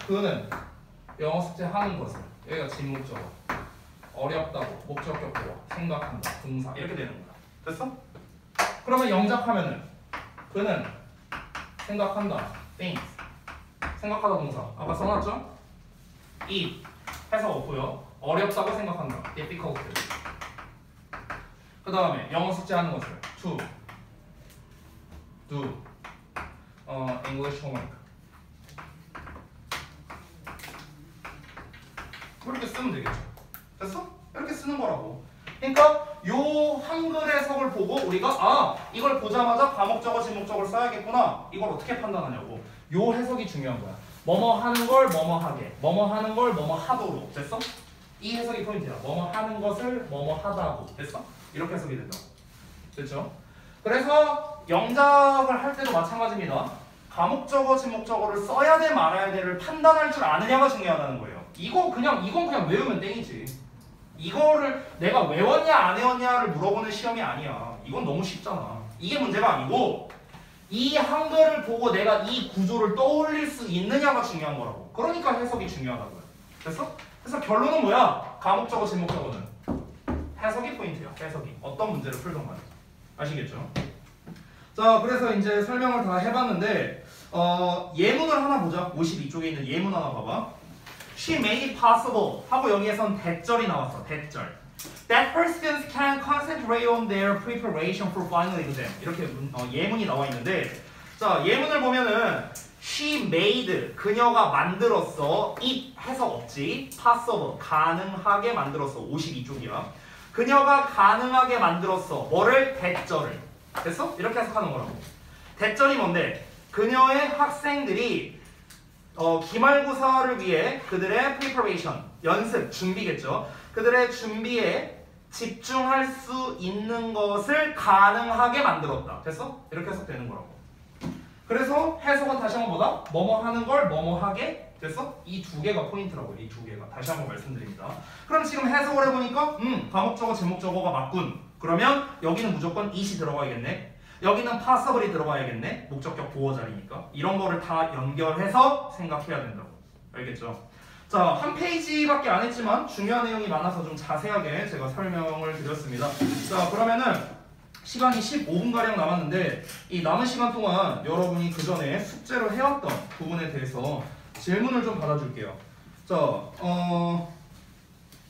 그는 영어 숙제 하는 것을. 여기가 진목적어. 어렵다고, 목적격 보어, 생각한다, 동사. 이렇게 되는 거야. 됐어? 그러면 영작하면은 그는 생각한다, thinks. 생각하다 동사. 아까 써놨죠? eat. 해석 없고요. 어렵다고 생각한다. difficult. 그 다음에 영어 숙제하는 것을 to do English homework. 이렇게 쓰면 되겠죠. 됐어? 이렇게 쓰는 거라고. 그러니까 요 한글 해석을 보고 우리가 이걸 보자마자 가목적어, 진목적어를 써야겠구나. 이걸 어떻게 판단하냐고. 요 해석이 중요한 거야. 뭐뭐 하는 걸 뭐뭐 하게, 뭐뭐 하는 걸 뭐뭐 하도록. 됐어? 이 해석이 포인트야. 뭐뭐 하는 것을 뭐뭐 하다고. 됐어? 이렇게 해석이 된다고. 됐죠? 그래서 영작을 할 때도 마찬가지입니다. 가목적어, 진목적어를 써야 돼 말아야 돼를 판단할 줄 아느냐가 중요하다는 거예요. 이건 그냥 외우면 땡이지. 이거를 내가 외웠냐 안 외웠냐를 물어보는 시험이 아니야. 이건 너무 쉽잖아. 이게 문제가 아니고 이 한글을 보고 내가 이 구조를 떠올릴 수 있느냐가 중요한 거라고. 그러니까 해석이 중요하다고요. 됐어? 그래서 결론은 뭐야? 가목적어, 진목적어는 해석이 포인트야. 해석이. 어떤 문제를 풀던 간에. 아시겠죠? 자, 그래서 이제 설명을 다 해봤는데 예문을 하나 보자. 52쪽에 있는 예문 하나 봐봐. She made it possible 하고 여기에선 대절이 나왔어. 대절. That persons can concentrate on their preparation for final exam. 이렇게 예문이 나와 있는데, 자, 예문을 보면은 She made 그녀가 만들었어. it 해석 없지. possible 가능하게 만들었어. 52쪽이야. 그녀가 가능하게 만들었어. 뭐를? 대절을. 됐어? 이렇게 해석하는 거라고. 대절이 뭔데? 그녀의 학생들이 기말고사를 위해 그들의 preparation 연습 준비겠죠. 그들의 준비에 집중할 수 있는 것을 가능하게 만들었다. 됐어? 이렇게 해석되는 거라고. 그래서 해석은 다시 한번 보다 뭐뭐 하는 걸 뭐뭐 하게. 됐어? 이 두 개가 포인트라고. 이 두 개가 다시 한번 말씀드립니다. 그럼 지금 해석을 해보니까 과목적어 제목적어가 맞군. 그러면 여기는 무조건 it이 들어가야겠네. 여기는 passible이 들어가야겠네. 목적격 보호 자리니까. 이런 거를 다 연결해서 생각해야 된다고. 알겠죠? 자, 한 페이지밖에 안 했지만 중요한 내용이 많아서 좀 자세하게 제가 설명을 드렸습니다. 자, 그러면은 시간이 15분가량 남았는데 이 남은 시간 동안 여러분이 그 전에 숙제로 해왔던 부분에 대해서 질문을 좀 받아줄게요. 자,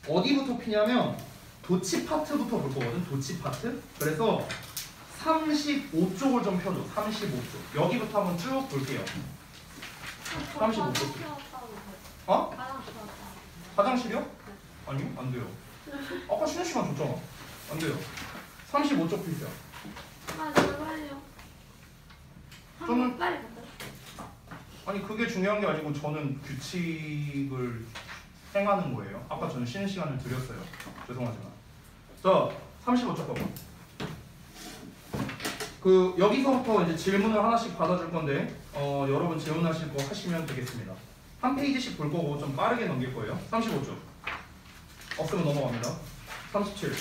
어디부터 피냐면 도치 파트부터 볼 거거든. 도치 파트. 그래서 35쪽을 좀 펴줘. 35쪽. 여기부터 한번 쭉 볼게요. 35쪽. 어? 화장실이요? 아니요, 안 돼요. 아까 쉬는 시간 줬잖아. 안 돼요. 35쪽 필수야. 아, 제발요. 저는- 빨리 갔다. 아니 그게 중요한 게 아니고 저는 규칙을 행하는 거예요. 아까 저는 쉬는 시간을 드렸어요. 죄송하지만. 자, 35쪽 봐봐. 그 여기서부터 이제 질문을 하나씩 받아줄 건데 여러분 질문하실 거 하시면 되겠습니다. 한 페이지씩 볼 거고 좀 빠르게 넘길 거예요. 35쪽. 없으면 넘어갑니다. 37.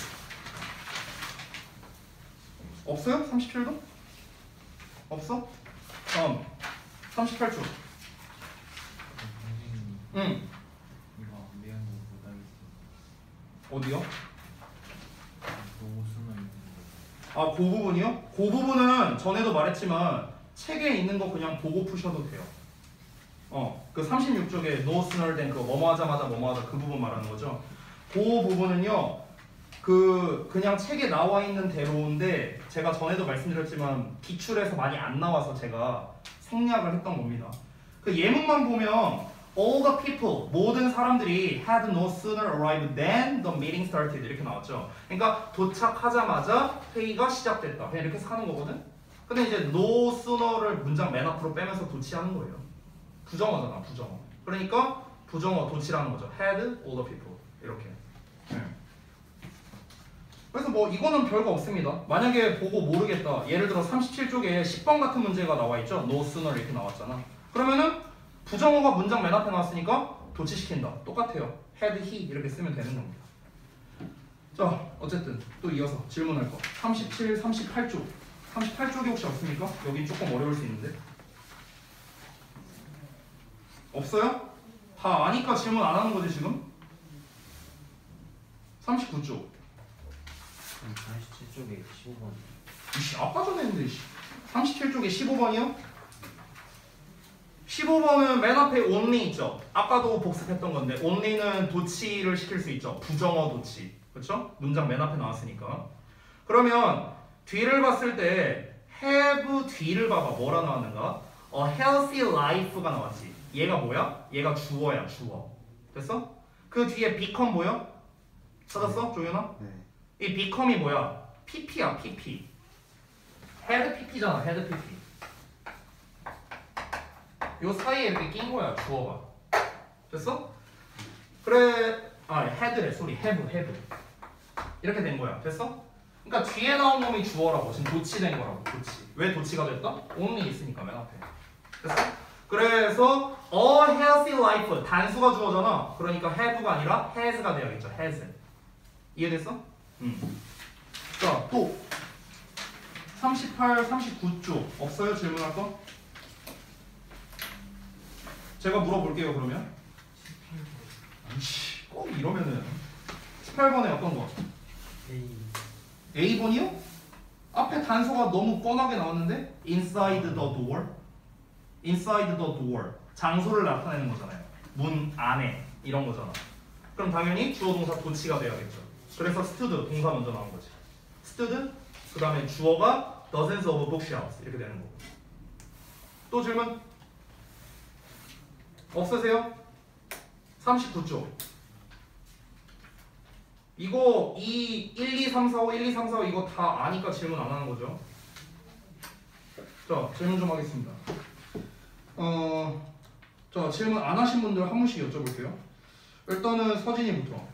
없어요? 37도? 없어? 다음 38초. 응. 이거 안 배운 거 못하겠어. 어디요? 너무 수능. 아, 그 부분이요? 그 부분은 전에도 말했지만 책에 있는 거 그냥 보고 푸셔도 돼요. 그 36쪽에 no sooner than 그 뭐뭐 하자마자 뭐뭐 하자 그 부분 말하는 거죠. 그 부분은요. 그냥 책에 나와 있는 대로인데 제가 전에도 말씀드렸지만 기출에서 많이 안 나와서 제가 생략을 했던 겁니다. 그 예문만 보면 all the people 모든 사람들이 had no sooner arrived than the meeting started 이렇게 나왔죠. 그러니까 도착하자마자 회의가 시작됐다. 그냥 이렇게 사는 거거든. 근데 이제 no sooner를 문장 맨 앞으로 빼면서 도치하는 거예요. 부정어잖아, 부정어. 그러니까 부정어 도치라는 거죠. had all the people 이렇게. 네. 그래서 뭐 이거는 별거 없습니다. 만약에 보고 모르겠다. 예를 들어 37쪽에 10번 같은 문제가 나와 있죠. no sooner 이렇게 나왔잖아. 그러면은 부정어가 문장 맨 앞에 나왔으니까 도치시킨다. 똑같아요. had he 이렇게 쓰면 되는 겁니다. 자, 어쨌든 또 이어서 질문할 거. 37, 38쪽. 38쪽이 혹시 없습니까? 여긴 조금 어려울 수 있는데. 없어요? 다 아니까 질문 안 하는 거지 지금? 39쪽. 47쪽에 15번. 이씨, 아까 전에 했는데 이씨. 37쪽에 15번이요? 15번은 맨 앞에 only 있죠. 아까도 복습했던 건데 only는 도치를 시킬 수 있죠. 부정어 도치. 그렇죠? 문장 맨 앞에 나왔으니까. 그러면 뒤를 봤을 때 have 뒤를 봐봐. 뭐라 나왔는가? healthy life가 나왔지. 얘가 뭐야? 얘가 주어야, 주어. 됐어? 그 뒤에 become 뭐야? 찾았어? 조윤아? 네. 이 become이 뭐야? pp야, pp. had pp잖아, had pp. 요 사이에 이렇게 낀 거야, 주어가. 됐어? 그래, had래, 소리, have. 이렇게 된 거야. 됐어? 그러니까 뒤에 나온 놈이 주어라고. 지금 도치된 거라고, 도치. 왜 도치가 됐다? only 있으니까 맨 앞에. 됐어? 그래서 a healthy life, 단수가 주어잖아. 그러니까 have가 아니라 has가 돼야겠죠, has. 이해됐어? 자, 또 38, 39쪽 없어요? 질문할 거? 제가 물어볼게요 그러면. 아이씨, 꼭 이러면은 18번에 어떤 거? A번이요? 앞에 단서가 너무 뻔하게 나왔는데 inside the door, inside the door 장소를 나타내는 거잖아요. 문 안에 이런 거잖아. 그럼 당연히 주어 동사 도치가 돼야겠죠. 그래서 stood 동사 먼저 나온 거지. stood 그 다음에 주어가 dozens of bookshelves 이렇게 되는 거고. 또 질문? 없으세요? 39쪽. 이거 1, 2, 3, 4, 5, 1, 2, 3, 4, 5 이거 다 아니까 질문 안 하는 거죠. 자, 질문 좀 하겠습니다. 자, 질문 안 하신 분들 한 분씩 여쭤볼게요. 일단은 서진이부터.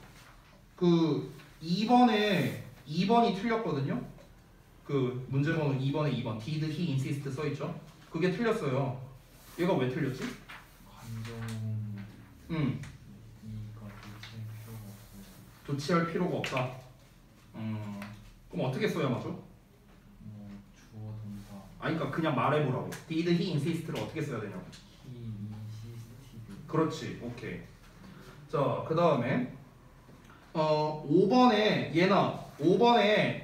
그 2번이 틀렸거든요. 그 문제번호 2번에 2번 Did he insist 써있죠? 그게 틀렸어요. 얘가 왜 틀렸지? 감정 이거 도치할 필요가 없어요. 도치할 필요가 없다. 그럼 어떻게 써야 맞죠? 뭐 주어 동사 아니 그러니까 그냥 말해보라고. Did he insist를 어떻게 써야 되냐고. he insisted 그렇지. 오케이. 자, 그 다음에 5번에 얘나 5번에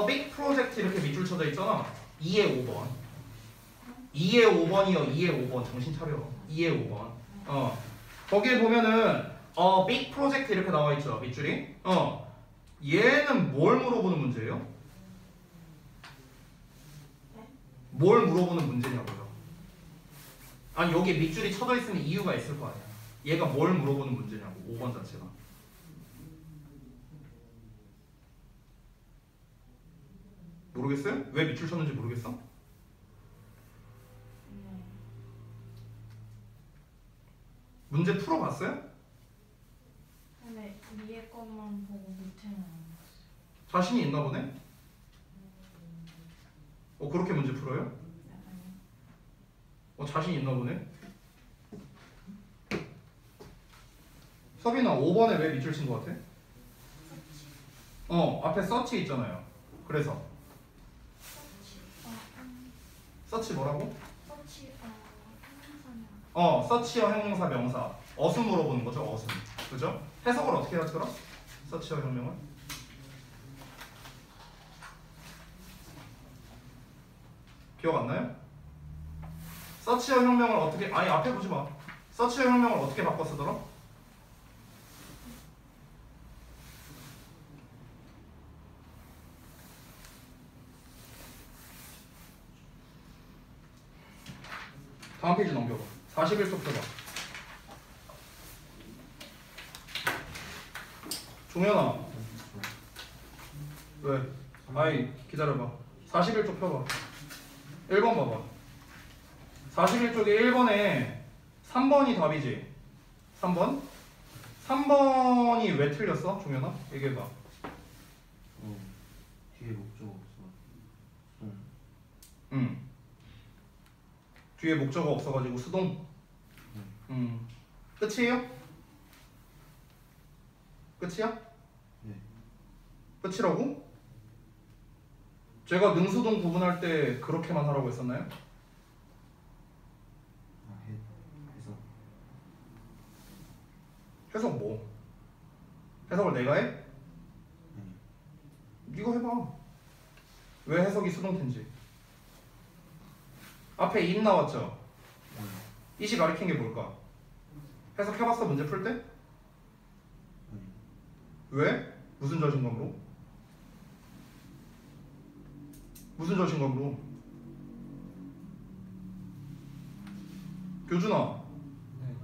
big project 이렇게 밑줄 쳐져 있잖아. 2의 5번. 2의 5번이요. 2의 5번. 정신 차려. 2의 5번. 거기에 보면은 big project 이렇게 나와 있죠. 밑줄이. 얘는 뭘 물어보는 문제예요? 뭘 물어보는 문제냐고요. 아니 여기 밑줄이 쳐져 있으면 이유가 있을 거 아니야. 얘가 뭘 물어보는 문제냐고. 5번 자체가. 모르겠어요? 왜 밑줄 쳤는지 모르겠어? 문제 풀어봤어요? 근데 위에 것만 보고 밑에는 안 봤어요. 자신이 있나 보네? 그렇게 문제 풀어요? 자신 있나 보네? 서빈아 5번에 왜 밑줄 친 거 같아? 앞에 서치 있잖아요. 그래서 서치 뭐라고? 서치 서치어 형용사 명사 어순 물어보는 거죠. 어순. 그죠? 해석을 어떻게 하더라? 서치어 혁명을 기억 안 나요? 서치어 혁명을 어떻게 아니 앞에 보지 마. 서치어 혁명을 어떻게 바꿔 쓰더라? 다음 페이지 넘겨봐. 41쪽 펴봐. 종현아 왜? 아이 기다려봐. 41쪽 펴봐. 1번 봐봐. 41쪽에 1번에 3번이 답이지. 3번? 3번이 왜 틀렸어? 종현아? 얘기해봐. 뒤에 목적 없어 뒤에 목적어 없어가지고 수동. 끝이에요? 끝이야? 네. 끝이라고? 제가 능수동 구분할 때 그렇게만 하라고 했었나요? 해석 해석 뭐? 해석을 내가 해? 이거 해봐. 왜 해석이 수동태인지. 앞에 in 나왔죠? it이 가리킨 게 뭘까? 해석해봤어 문제 풀 때? 왜? 무슨 자신감으로? 무슨 자신감으로? 교준아 네.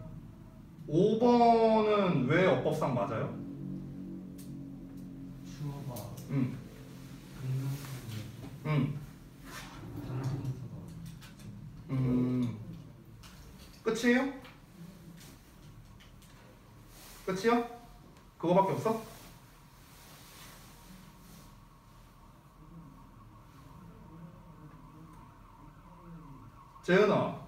5번은 왜 어법상 맞아요? 주어가 응. 능동사고 응. 끝이에요? 끝이야? 그거밖에 없어? 재은아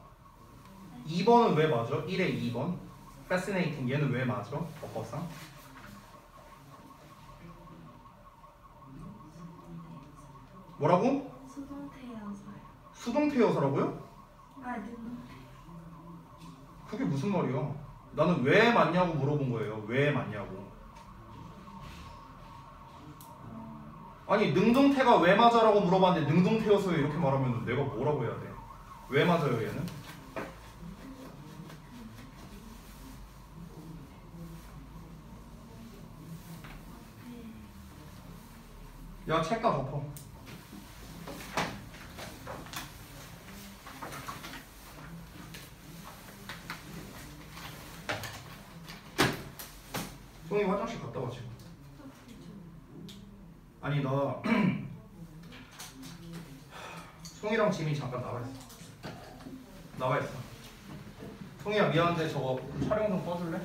2번은 왜 맞아? 1에 2번 Fascinating 얘는 왜 맞아? 어법상? 뭐라고? 수동태여서요. 수동태여서라고요? 능동태. 그게 무슨 말이야? 나는 왜 맞냐고 물어본 거예요. 왜 맞냐고. 아니 능동태가 왜 맞아라고 물어봤는데 능동태여서 이렇게 말하면 내가 뭐라고 해야 돼? 왜 맞아요 얘는? 야 책다 덮어. 송이 화장실 갔다 와 지금. 아니 나 송이랑 지민이 잠깐 나와 있어. 송이야 미안한데 저거 촬영 좀 꺼줄래?